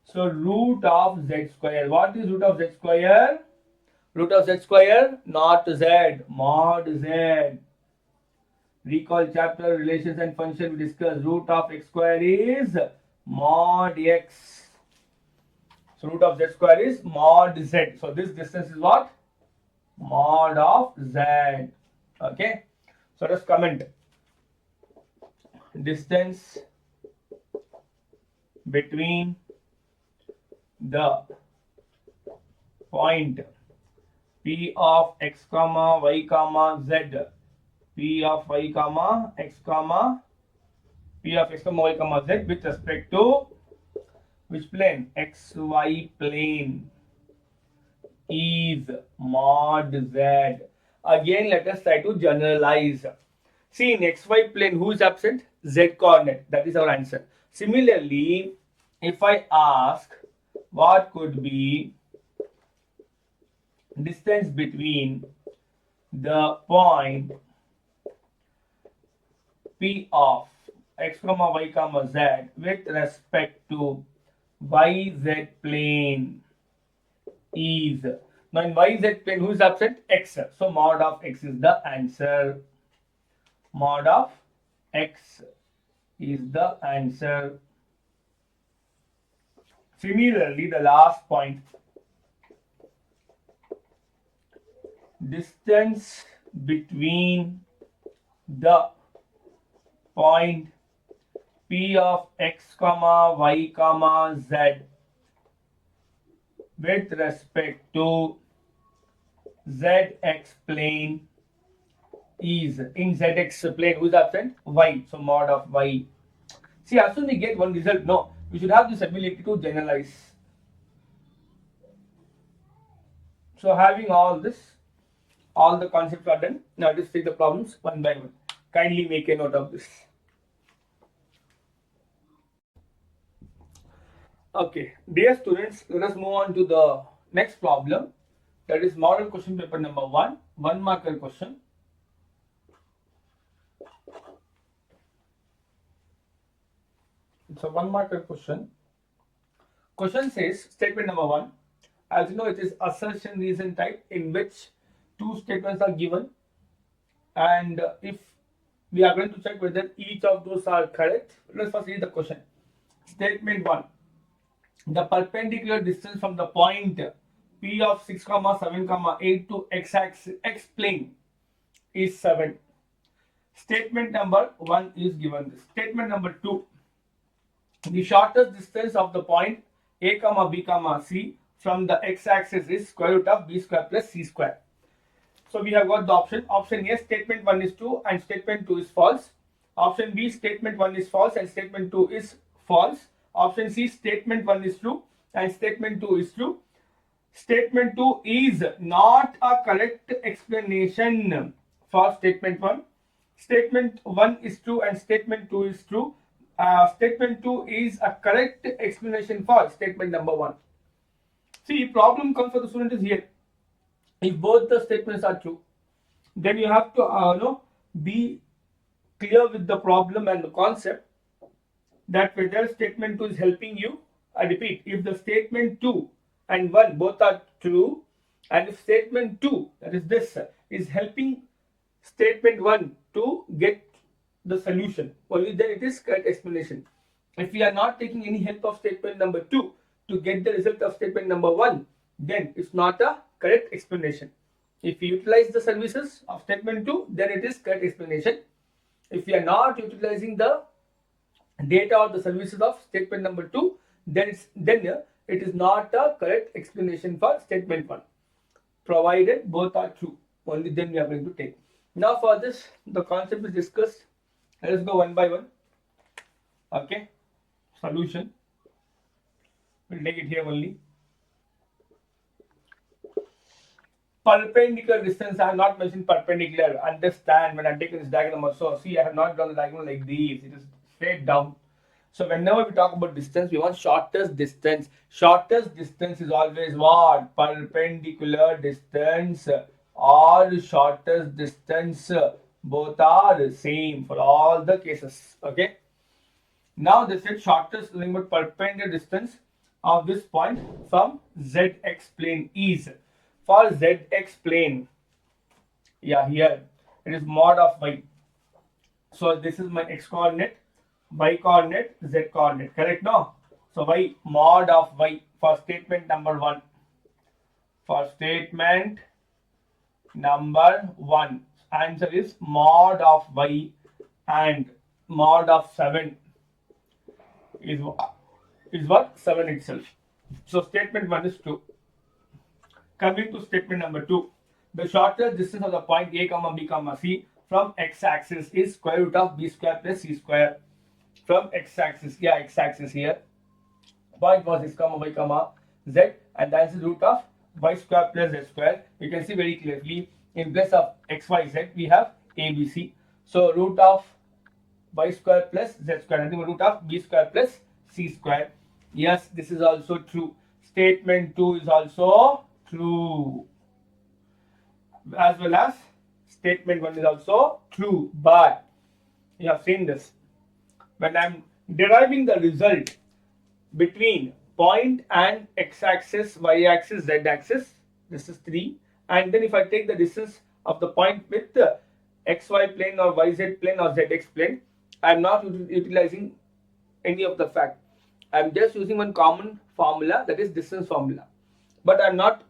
So root of z square. What is root of z square? Root of z square, not z, mod z. Recall chapter relations and function we discussed. Root of x square is mod x. So root of z square is mod z. So this distance is what? Mod of z. Okay. So let us comment. Distance between the point P of x comma y comma z, P of y comma x comma P of x comma y comma z with respect to which plane? XY plane is mod z. Again, let us try to generalize. See, in xy plane, who is absent? Z coordinate. That is our answer. Similarly, if I ask what could be distance between the point P of x comma y comma z with respect to yz plane is, now in yz plane who is absent? X. So mod of x is the answer. Mod of x is the answer. Similarly, the last point, distance between the point P of x comma y comma z with respect to zx plane is, in zx plane who is absent? Y. So mod of y. See, as soon as we get one result, no, we should have this ability to generalize. So having all this, all the concepts are done. Now let's take the problems one by one. Kindly make a note of this. Okay, dear students, let us move on to the next problem. That is model question paper number 1, 1 marker question. It's a 1 marker question. Question says, statement number 1. As you know, it is assertion reason type in which two statements are given, and if we are going to check whether each of those are correct, let's first read the question. Statement 1. The perpendicular distance from the point P of 6 comma 7 comma 8 to x-axis x plane is 7. Statement number 1 is given this. Statement number 2. The shortest distance of the point A comma B comma C from the x-axis is square root of b square plus c square. So we have got the option. Option A, statement 1 is true and statement 2 is false. Option B, statement 1 is false and statement 2 is false. Option C, statement 1 is true and statement 2 is true. Statement 2 is not a correct explanation for statement 1. Statement 1 is true and statement 2 is true. Statement 2 is a correct explanation for statement number 1. See, problem comes for the student is here. If both the statements are true, then you have to be clear with the problem and the concept that whether statement 2 is helping you. I repeat, if the statement 2 and 1 both are true, and if statement 2, that is this, is helping statement 1 to get the solution, only then it is correct explanation. If we are not taking any help of statement number 2 to get the result of statement number 1, then it's not a correct explanation. If we utilize the services of statement 2, then it is correct explanation. If we are not utilizing the data or the services of statement number 2, then it is not a correct explanation for statement 1. Provided both are true, only then we are going to take. Now for this, the concept is discussed. Let us go one by one. Okay, solution. We'll take it here only. Perpendicular distance. I have not mentioned perpendicular. Understand when I'm taking this diagram also. See, I have not drawn the diagram like these. It is straight down. So whenever we talk about distance, we want shortest distance. Shortest distance is always what? Perpendicular distance or shortest distance. Both are the same for all the cases. Okay. Now they said shortest limit perpendicular distance of this point from zx plane is. For zx plane, yeah, here it is mod of y. So this is my x coordinate, y coordinate, z coordinate. Correct? No? So y mod of y for statement number 1. For statement number 1, answer is mod of y, and mod of 7 is what? 7 itself. So statement 1 is true. Coming to statement number 2, the shortest distance of the point A comma B comma C from x-axis is square root of b square plus c square. From x-axis, yeah, x-axis here. Point was x comma y comma z, and that is root of y square plus z square. You can see very clearly in place of x, y, z we have a, b, c. So root of y square plus z square, nothing but root of b square plus c square. Yes, this is also true. Statement 2 is also true, as well as statement 1 is also true. But you have seen this, when I'm deriving the result between point and x-axis, y-axis, z-axis, this is 3, and then if I take the distance of the point with the xy plane or yz plane or zx plane, I am not utilizing any of the fact. I am just using one common formula, that is distance formula, but I am not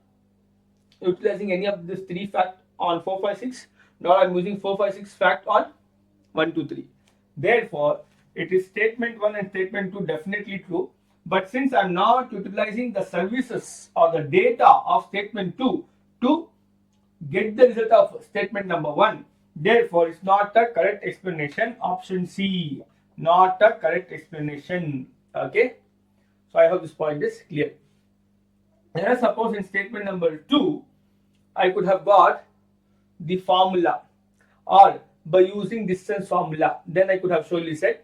utilizing any of this 3 fact on 4, 5, 6, nor I am using 4, 5, 6 fact on 1, 2, 3. Therefore, it is statement 1 and statement 2 definitely true. But since I am not utilizing the services or the data of statement 2 to get the result of statement number 1, therefore it's not a correct explanation. Option C, not a correct explanation. Okay. So I hope this point is clear. Let us suppose in statement number 2, I could have got the formula, or by using distance formula, then I could have surely said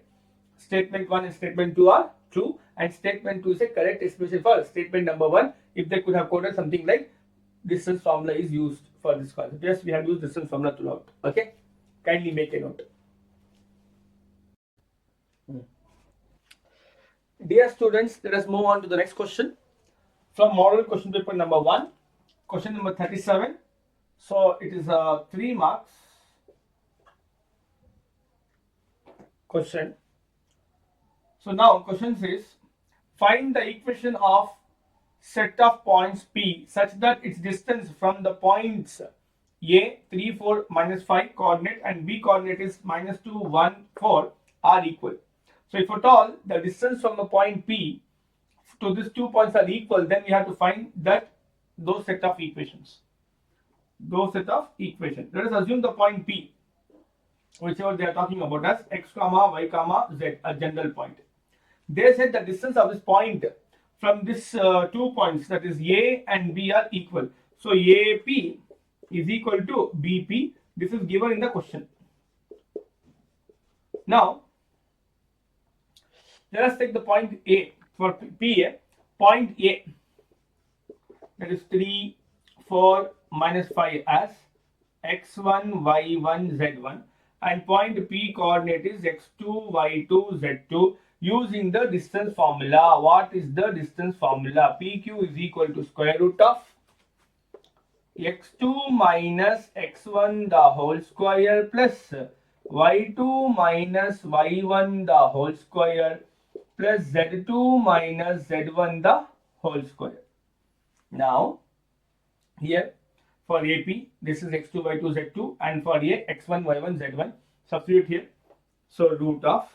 statement 1 and statement 2 are true, and statement 2 is a correct explanation for statement number 1. If they could have quoted something like distance formula is used for this concept. Yes, we have used distance formula throughout. Okay, kindly make a note. Dear students, let us move on to the next question from model question paper number 1, question number 37. So it is a 3 marks question. So now question says, find the equation of set of points P such that its distance from the points A 3, 4, minus 5 coordinate and B coordinate is minus 2, 1, 4 are equal. So if at all the distance from the point P to these 2 points are equal, then we have to find that those set of equations. Let us assume the point P, whichever they are talking about, as x comma y comma z, a general point. They said the distance of this point from this 2 points, that is A and B, are equal. So AP is equal to BP. This is given in the question. Now let us take the point A for PA. Point A, that is 3, 4, minus 5 as x1, y1, z1, and point P coordinate is x2, y2, z2 using the distance formula. What is the distance formula? PQ is equal to square root of x2 minus x1 the whole square plus y2 minus y1 the whole square plus z2 minus z1 the whole square. Now here for AP, this is x2, y2, z2, and for A, x1, y1, z1. Substitute here. So root of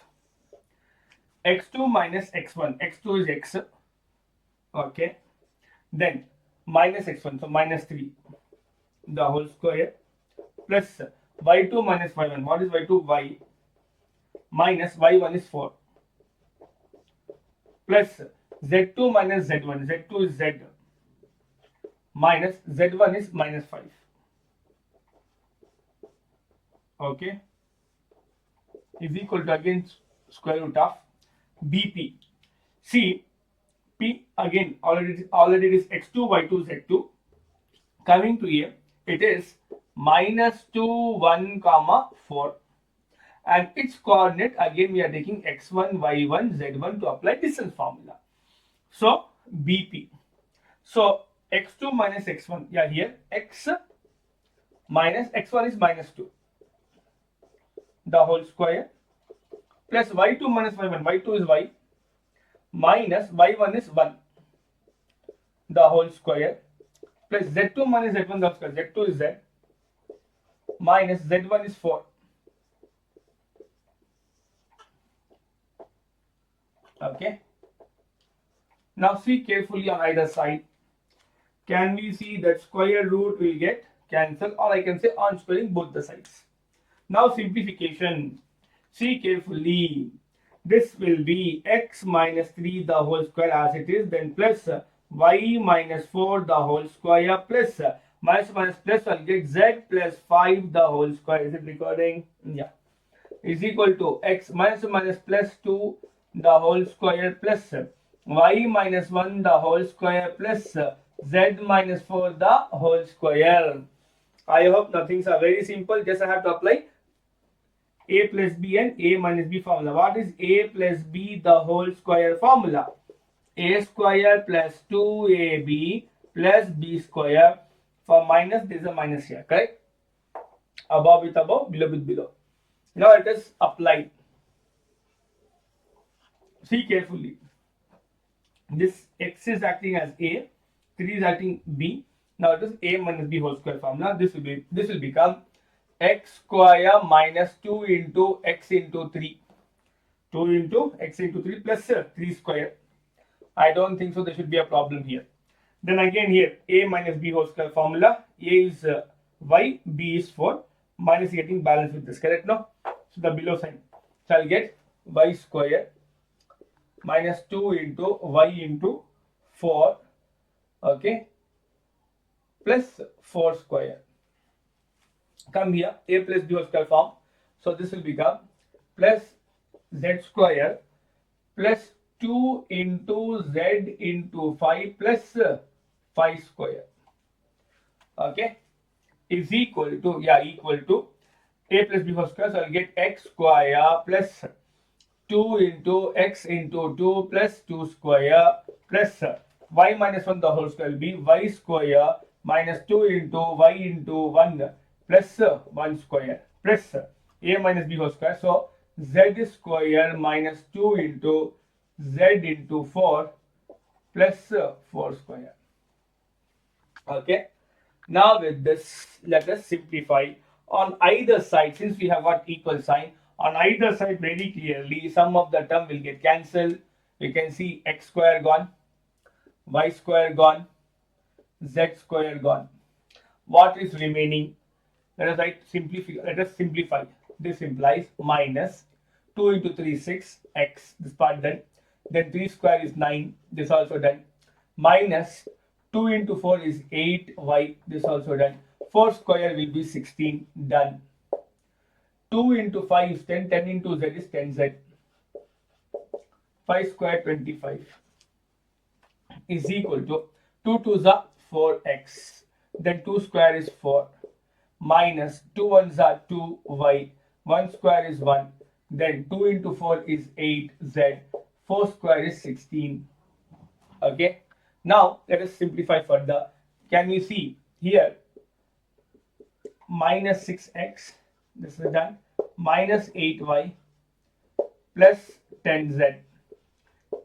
x2 minus x1. x2 is x. Okay. Then minus x1, so minus 3 the whole square plus y2 minus y1. What is y2? Y. Minus y1 is 4 plus z2 minus z1. z2 is z minus z1 is minus 5. Okay, is equal to again square root of BP. See, P again already it is x2, y2, z2. Coming to here, it is minus 2, 1, comma 4, and its coordinate again we are taking x1, y1, z1 to apply distance formula. So BP. So x2 minus x1, yeah, here x minus x1 is minus 2 the whole square plus y2 minus y1, y2 is y, minus y1 is 1 the whole square plus z2 minus z1 the whole square, z2 is z, minus z1 is 4. Okay, now see carefully on either side. Can we see that square root will get cancelled, or I can say on squaring both the sides. Now simplification. See carefully. This will be x minus 3 the whole square as it is, then plus y minus 4 the whole square plus minus minus plus I'll get z plus 5 the whole square. Is it recording? Yeah. Is equal to x minus minus plus 2 the whole square plus y minus 1 the whole square plus z minus 4 the whole square. I hope nothing are very simple. Just I have to apply a plus b and a minus b formula. What is a plus b the whole square formula? A square plus 2ab plus b square. For minus, there is a minus here, correct? Above with above, below with below. Now it is applied. See carefully. This x is acting as a, 3 is acting b. Now it is a minus b whole square formula. This will become x square minus 2 into x into 3. 2 into x into 3 plus 3 square. I don't think so there should be a problem here. Then again here a minus b whole square formula. A is y, b is 4. Minus getting balanced with this, correct? No? So the below sign. So I'll get y square minus 2 into y into 4, okay, plus 4 square. Come here, a plus b whole square form. So this will become plus z square plus 2 into z into 5 plus 5 square, okay, is equal to, equal to a plus b whole square. So I'll get x square plus 2 into x into 2 plus 2 square plus y minus 1 the whole square will be y square minus 2 into y into 1 plus 1 square plus a minus b whole square. So z square minus 2 into z into 4 plus 4 square. Okay. Now with this, let us simplify on either side. Since we have got equal sign, on either side very clearly, some of the term will get cancelled. We can see x square gone, y square gone, z square gone. What is remaining? Let us write simplify. Let us simplify. This implies minus 2 into 3 6 x. This part done. Then 3 square is 9. This also done. Minus 2 into 4 is 8y. This also done. 4 square will be 16. Done. 2 into 5 is 10. 10 into z is 10z. 5 square 25 is equal to 2 to the 4x. Then 2 square is 4. Minus 2 ones are 2y, 1 square is 1, then 2 into 4 is 8z, 4 square is 16. Okay. Now let us simplify further. Can we see here minus 6x, this is done, minus 8y plus 10z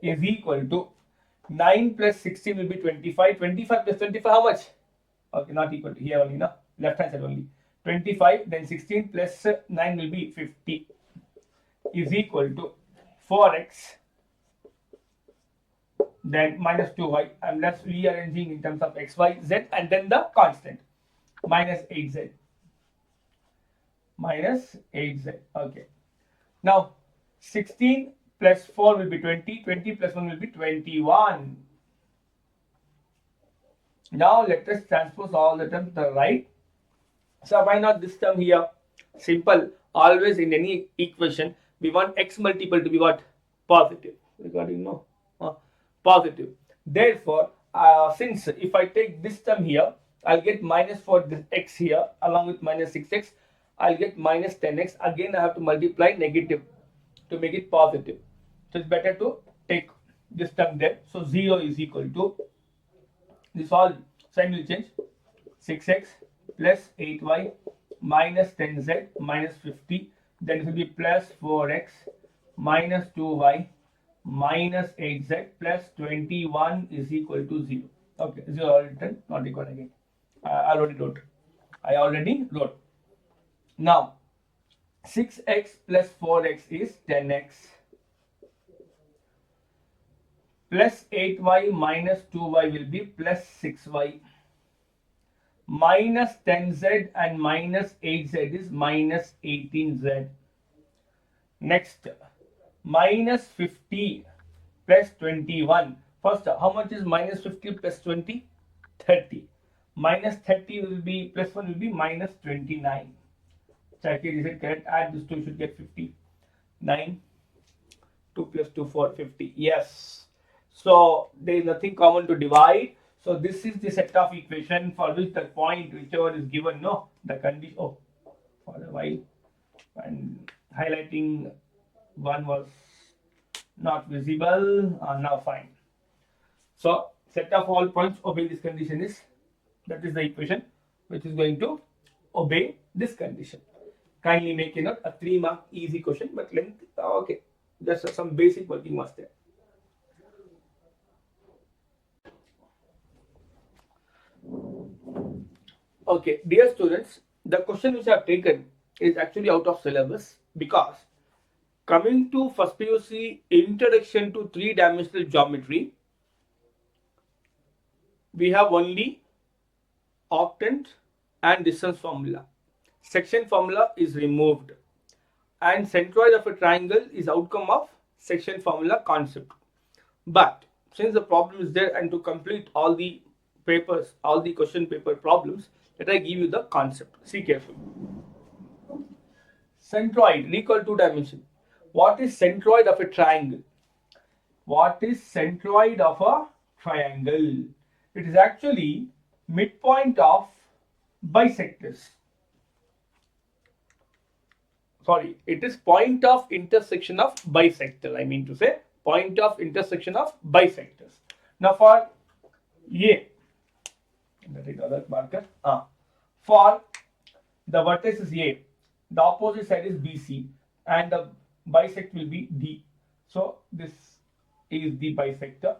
is equal to 9 plus 16 will be 25. 25 plus 25 how much? Okay, not equal to here only, no? Left hand side only. 25, then 16 plus 9 will be 50 is equal to 4x, then minus 2y. I'm just rearranging in terms of x, y, z, and then the constant minus 8z. Minus 8z. Okay. Now 16 plus 4 will be 20. 20 plus 1 will be 21. Now let us transpose all the terms to the right. So why not this term here? Simple. Always in any equation, we want x multiple to be what? Positive. Regarding no? Positive. Therefore, since if I take this term here, I'll get minus for this x here along with minus 6x. I'll get minus 10x. Again, I have to multiply negative to make it positive. So it's better to take this term there. So 0 is equal to, this all sign will change, 6x plus 8y minus 10z minus 50, then it will be plus 4x minus 2y minus 8z plus 21 is equal to 0. Okay, 0 already written, not equal again. I already wrote. Now 6x plus 4x is 10x plus 8y minus 2y will be plus 6y. Minus 10z and minus 8z is minus 18z. Next, minus 50 plus 21. First, how much is minus 50 plus 20? 30. Minus 30 will be, plus 1 will be minus 29. Check it, is it correct? Add this 2, you should get 50. 9. 2 plus 2, 4, 50. Yes. So, there is nothing common to divide. So this is the set of equation for which the point whichever is given, no, the condition, oh, for a while, and highlighting one was not visible, now fine. So set of all points obey this condition is, that is the equation which is going to obey this condition. Kindly make a note, a 3-mark easy question, but length, okay, just some basic working was there. Okay, dear students, the question which I have taken is actually out of syllabus because coming to first PUC introduction to 3-dimensional geometry, we have only octant and distance formula. Section formula is removed and centroid of a triangle is outcome of section formula concept. But since the problem is there and to complete all the papers, all the question paper problems, let I give you the concept. See carefully. Centroid, recall 2 dimension. What is centroid of a triangle? What is centroid of a triangle? It is actually midpoint of bisectors. Sorry, it is point of intersection of bisector. I mean to say point of intersection of bisectors. Now for A, that is other marker. For the vertex is A, the opposite side is BC, and the bisect will be D. So this is the bisector.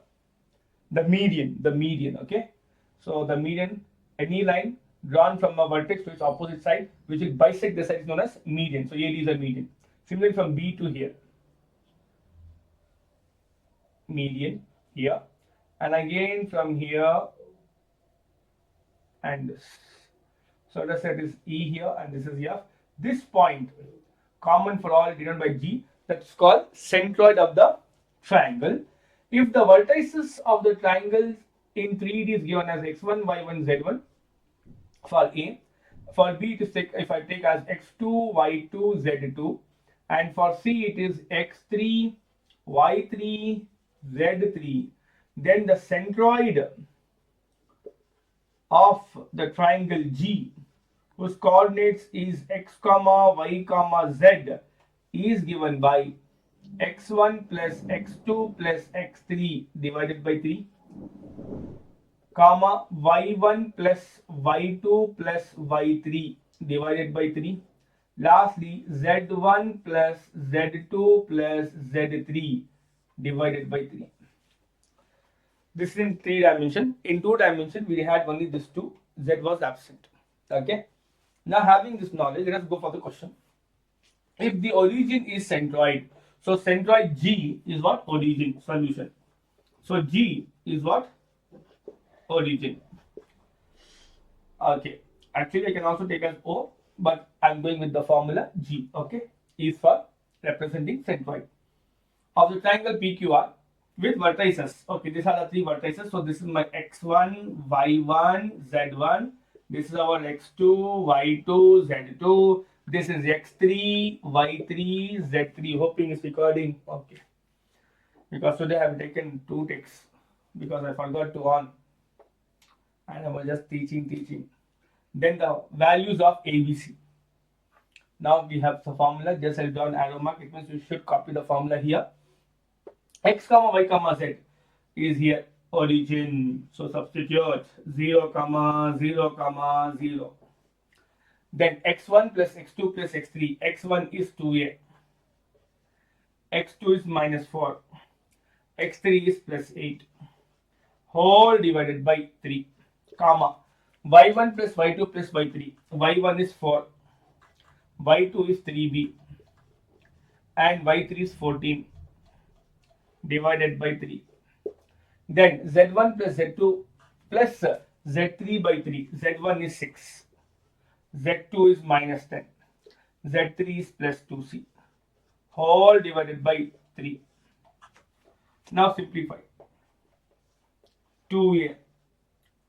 the median, okay? So the median, any line drawn from a vertex to its opposite side, which will bisect the side, is known as median. So AD is a median. Similarly, from B to here, median here, and again from here and this. So let us say it is E here and this is F. This point, common for all, denoted by G, that's called centroid of the triangle. If the vertices of the triangle in 3D is given as x1, y1, z1 for A, for B it is if I take as x2, y2, z2, and for C it is x3, y3, z3, then the centroid of the triangle G, whose coordinates is x comma y comma z, is given by x1 plus x2 plus x3 divided by 3, comma y1 plus y2 plus y3 divided by 3, lastly z1 plus z2 plus z3 divided by 3. This is in 3 dimension. In 2 dimension, we had only this 2. Z was absent. Okay. Now, having this knowledge, let us go for the question. If the origin is centroid, so centroid G is what? Origin. Solution. So G is what? Origin. Okay. Actually, I can also take as O, but I'm going with the formula G. Okay. Is for representing centroid of the triangle PQR with vertices. Okay, these are the 3 vertices. So this is my x1, y1, z1. This is our x2, y2, z2. This is x3, y3, z3. Hoping it's recording. Okay. Because today I have taken 2 takes because I forgot to on. And I was just teaching. Then the values of ABC. Now we have the formula. Just I'll draw an arrow mark. It means you should copy the formula here. X comma y comma z is here origin. So substitute 0 comma 0 comma 0. Then x1 plus x2 plus x3. x1 is 2a. x2 is minus 4. x3 is plus 8. Whole divided by 3. Comma y1 plus y2 plus y3. y1 is 4. y2 is 3b. And y3 is 14. Divided by 3. Then z1 plus z2 plus z3 by 3. z1 is 6. z2 is minus 10. z3 is plus 2c. Whole divided by 3. Now simplify. 2a.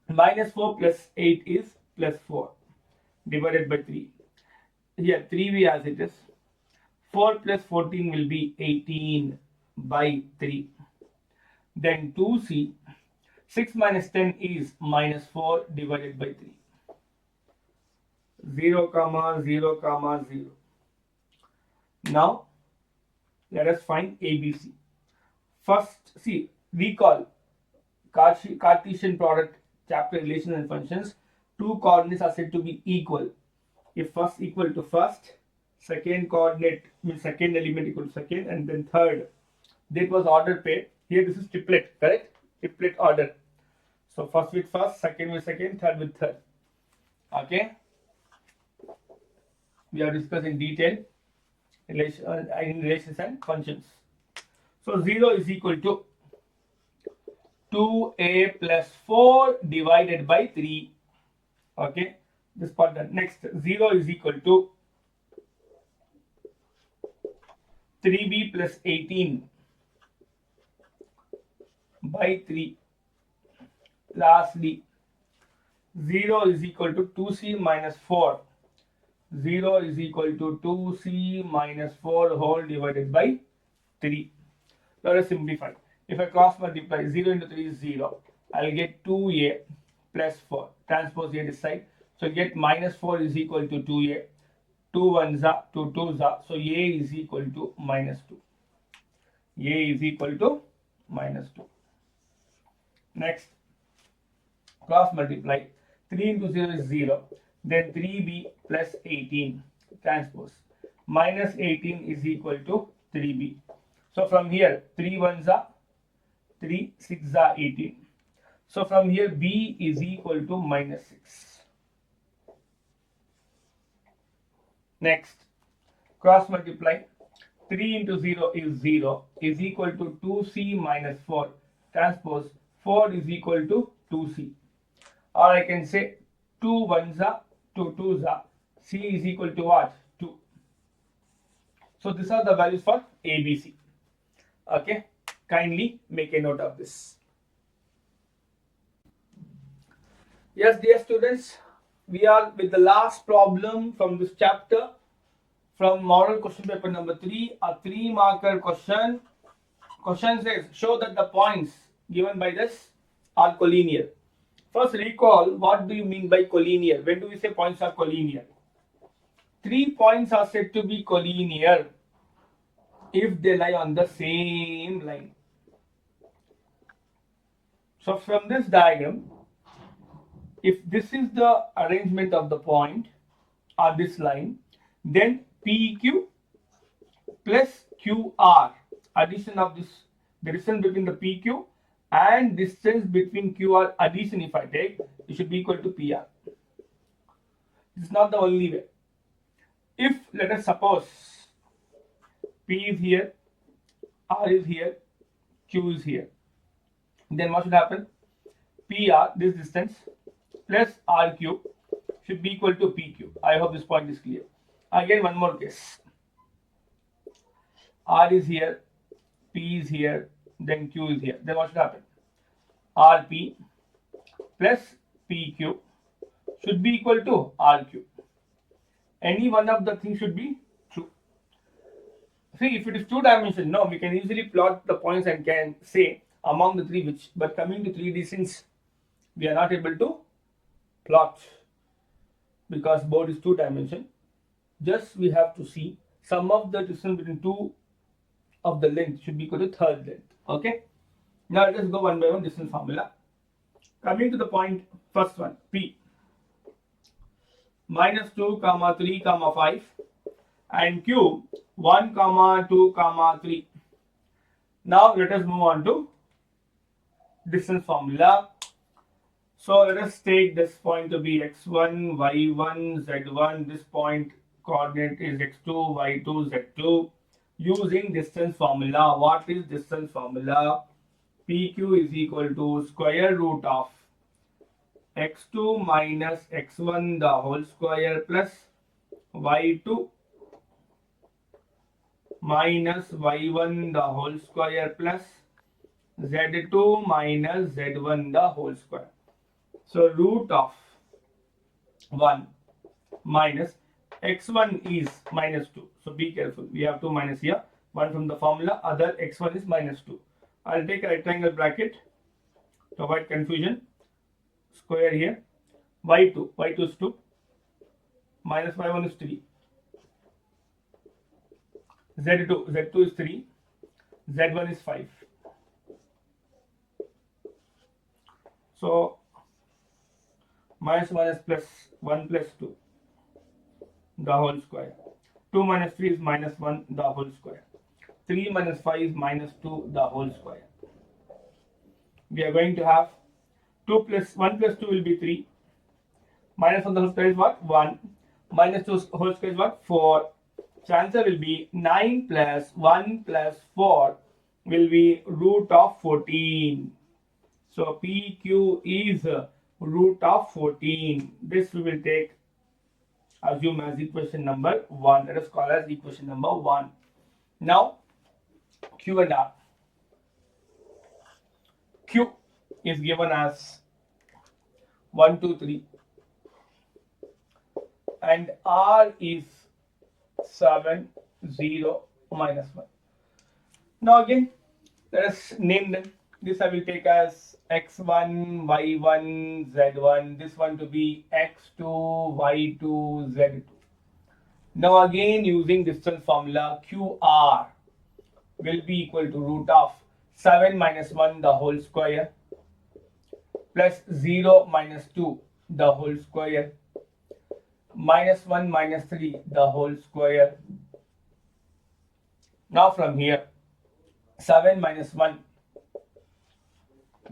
Minus 4 plus 8 is plus 4. Divided by 3. Here 3b as it is. 4 plus 14 will be 18. By 3. Then 2c, 6 minus 10 is minus 4 divided by 3. 0 comma 0 comma 0. Now let us find ABC. First, see, recall Cartesian product chapter relations and functions. 2 coordinates are said to be equal. If first equal to first, second coordinate means second element equal to second, and then third. That was order pair. Here this is triplet, correct? Triplet order. So first with first, second with second, third with third. Okay. We are discussing detail in relations and functions. So 0 is equal to 2a plus 4 divided by 3. Okay. This part done. Next, 0 is equal to 3b plus 18. By 3. Lastly, 0 is equal to 2c minus 4. 0 is equal to 2c minus 4 whole divided by 3. Let us simplify. If I cross multiply 0 into 3 is 0. I will get 2a plus 4. Transpose a this side. So get minus 4 is equal to 2a. 2 1s are 2 2s are. So a is equal to minus 2. A is equal to minus 2. Next, cross multiply. 3 into 0 is 0. Then 3b plus 18 transpose. Minus 18 is equal to 3b. So from here, 3 1s are 3, 6 are 18. So from here b is equal to minus 6. Next, cross multiply. 3 into 0 is 0 is equal to 2c minus 4 transpose 4 is equal to 2c, or I can say 2 ones are 2 twos are, c is equal to what? 2. So these are the values for ABC. Okay, kindly make a note of this. Yes, dear students, we are with the last problem from this chapter, from model question paper number 3, a 3-marker question. Question says, show that the points given by this are collinear. First recall, what do you mean by collinear? When do we say points are collinear? 3 points are said to be collinear if they lie on the same line. So from this diagram, if this is the arrangement of the point or this line, then PQ plus QR, addition of this, the distance between the PQ and distance between QR addition, if I take, it should be equal to PR. This is not the only way. If let us suppose P is here, R is here, Q is here, then what should happen? PR, this distance, plus RQ should be equal to PQ. I hope this point is clear. Again, one more case. R is here, P is here, then Q is here. Then what should happen? RP plus PQ should be equal to RQ. Any one of the things should be true. See, if it is 2 dimension, no, we can easily plot the points and can say among the 3 which, but coming to 3D, since we are not able to plot because board is 2 dimension, just we have to see sum of the distance between 2 of the length should be equal to third length. Okay, now let us go one by one distance formula. Coming to the point, first one, P minus 2 comma 3 comma 5 and Q 1 comma 2 comma 3. Now let us move on to distance formula. So let us take this point to be x1, y1, z1. This point coordinate is x2, y2, z2. Using distance formula, what is distance formula? PQ is equal to square root of x2 minus x1 the whole square plus y2 minus y1 the whole square plus z2 minus z1 the whole square. So root of 1 minus x1 is minus 2. So be careful. We have 2 minus here. 1 from the formula. Other x1 is minus 2. I'll take a rectangle bracket to avoid confusion. Square here. y2. y2 is 2. Minus y1 is 3. z2. z2 is 3. z1 is 5. So minus minus plus 1 plus 2 the whole square. 2 minus 3 is minus 1 the whole square. 3 minus 5 is minus 2 the whole square. We are going to have 2 plus 1 plus 2 will be 3. Minus 1 the whole square is what? 1. Minus 2 whole square is what? 4. So answer will be 9 plus 1 plus 4 will be root of 14. So PQ is root of 14. This we will take, assume as equation number 1. Let us call as equation number 1. Now Q and R. Q is given as 1, 2, 3 and R is 7, 0, minus 1. Now again, let us name them. This I will take as x1, y1, z1. This one to be x2, y2, z2. Now again, using distance formula, QR will be equal to root of 7 minus 1 the whole square plus 0 minus 2 the whole square minus 1 minus 3 the whole square. Now from here, 7 minus 1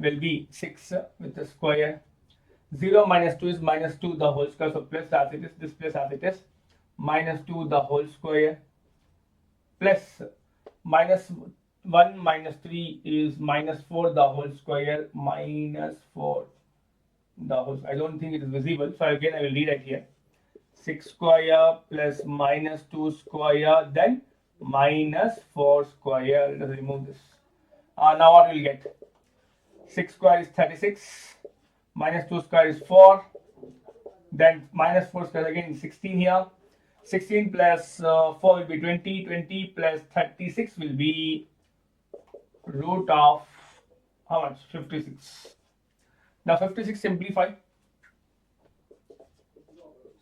will be 6 with the square. 0 minus 2 is minus 2 the whole square, so plus as it is, this place as it is, minus 2 the whole square, plus minus 1 minus 3 is minus 4 the whole square, minus 4 the whole square. I don't think it is visible, so again I will read it here. 6 square plus minus 2 square, then minus 4 square. Let us remove this. Now what we will get? 6 square is 36, minus 2 square is 4, then minus 4 square again is 16 here. 16 plus 4 will be 20, 20 plus 36 will be root of how much? 56. Now 56 simplify.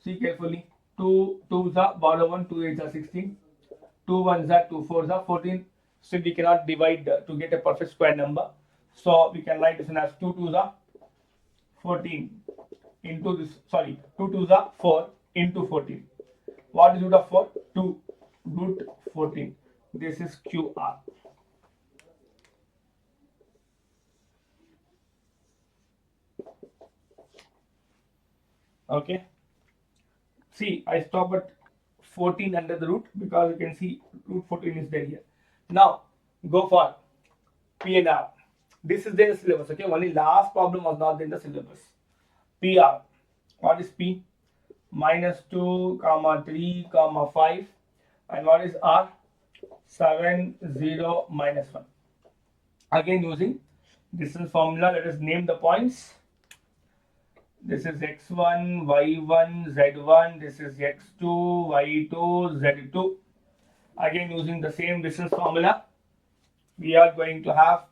See carefully. 2 2s are borrow 1, 2 8s are 16, 2 1s are 2 4s are 14. Still we cannot divide to get a perfect square number. So we can write this as 2 2s are 14 into this, sorry, 2 2s are 4 into 14. What is root of 4? 2 root 14. This is QR. Okay. See, I stop at 14 under the root because you can see root 14 is there here. Now go for P and R. This is there in the syllabus. Okay, only last problem was not there in the syllabus. PR. What is P? Minus 2, comma 3, comma 5. And what is R? 7, 0, minus 1. Again using distance formula, let us name the points. This is x1, y1, z1. This is x2, y2, z2. Again using the same distance formula, we are going to have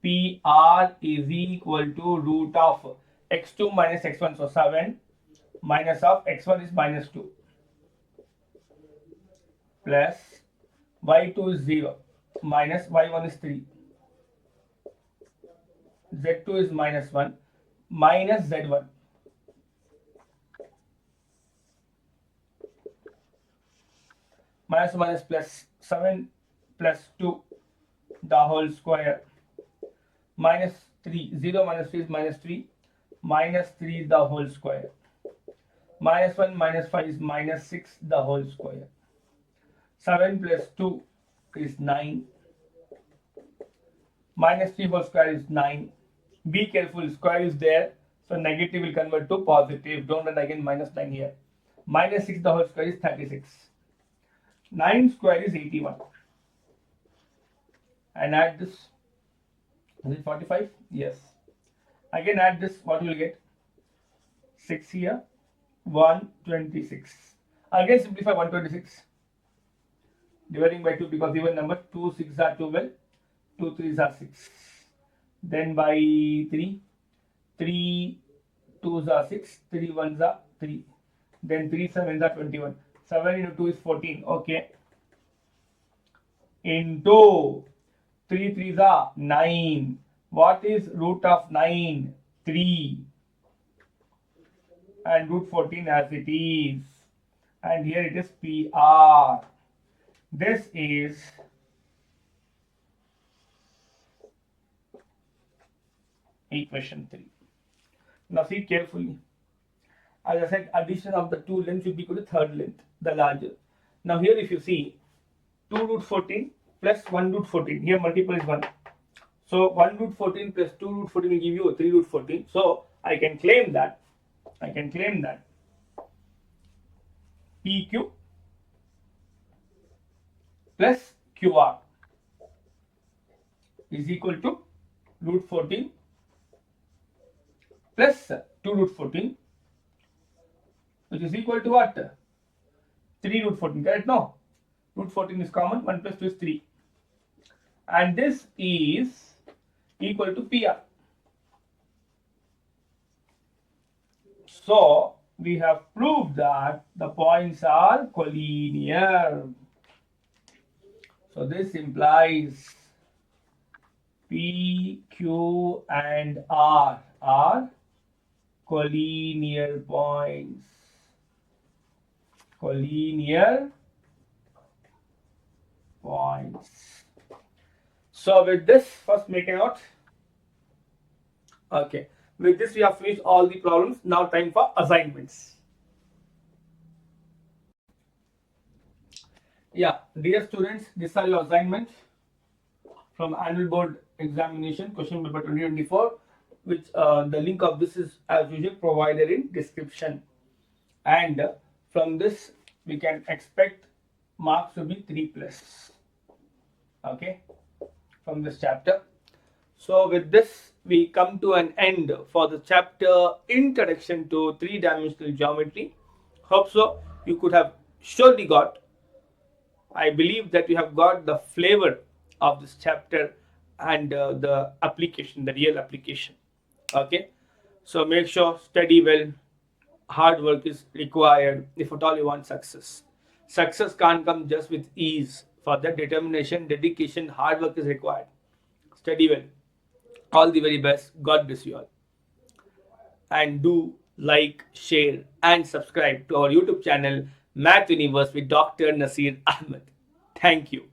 PR is equal to root of x2 minus x1. So 7 minus of x1 is minus 2 plus y2 is 0 minus y1 is 3. Z2 is minus 1 minus Z1. Minus minus plus 7 plus 2 the whole square minus 3. 0 minus 3 is minus 3 minus 3 the whole square. Minus 1 minus 5 is minus 6 the whole square. 7 plus 2 is 9. Minus 3 whole square is 9. Be careful, square is there, so negative will convert to positive. Don't run again minus 9 here. Minus 6 the whole square is 36. 9 square is 81. And add this. Is it 45? Yes. Again add this, what will you get? 6 here. 126. Again simplify 126. Dividing by 2 because even number 2 6 are 12, 2 3s are 6. Then by 3, 3 2s are 6, 3 1s are 3. Then 3 7s are 21. 7 into 2 is 14. Okay. Into 3 3s are 9. What is root of 9? 3. And root 14 as it is. And here it is PR. This is equation 3. Now see carefully. As I said, addition of the two lengths should be equal to third length, the larger. Now here if you see 2 root 14 plus 1 root 14. Here multiple is 1. So 1 root 14 plus 2 root 14 will give you 3 root 14. So I can claim that PQ plus QR is equal to root 14 plus 2 root 14, which is equal to what? 3 root 14, correct? No. Root 14 is common, 1 plus 2 is 3. And this is equal to PR. So we have proved that the points are collinear. So this implies P, Q and R are collinear points. Collinear points. So with this, first make a note. Okay. With this, we have finished all the problems. Now, time for assignments. Yeah, dear students, these are your assignments from annual board examination question paper 2024, which the link of this is as usual provided in description. And from this, we can expect marks to be 3+. Okay, from this chapter. So with this, we come to an end for the chapter Introduction to Three-Dimensional Geometry. Hope so. You could have surely got, I believe that you have got the flavor of this chapter and the application, the real application. Okay. So make sure study well. Hard work is required if at all you want success. Success can't come just with ease. For that, determination, dedication, hard work is required. Study well. All the very best. God bless you all. And do like, share, and subscribe to our YouTube channel Math Universe with Dr. Naseer Ahmed. Thank you.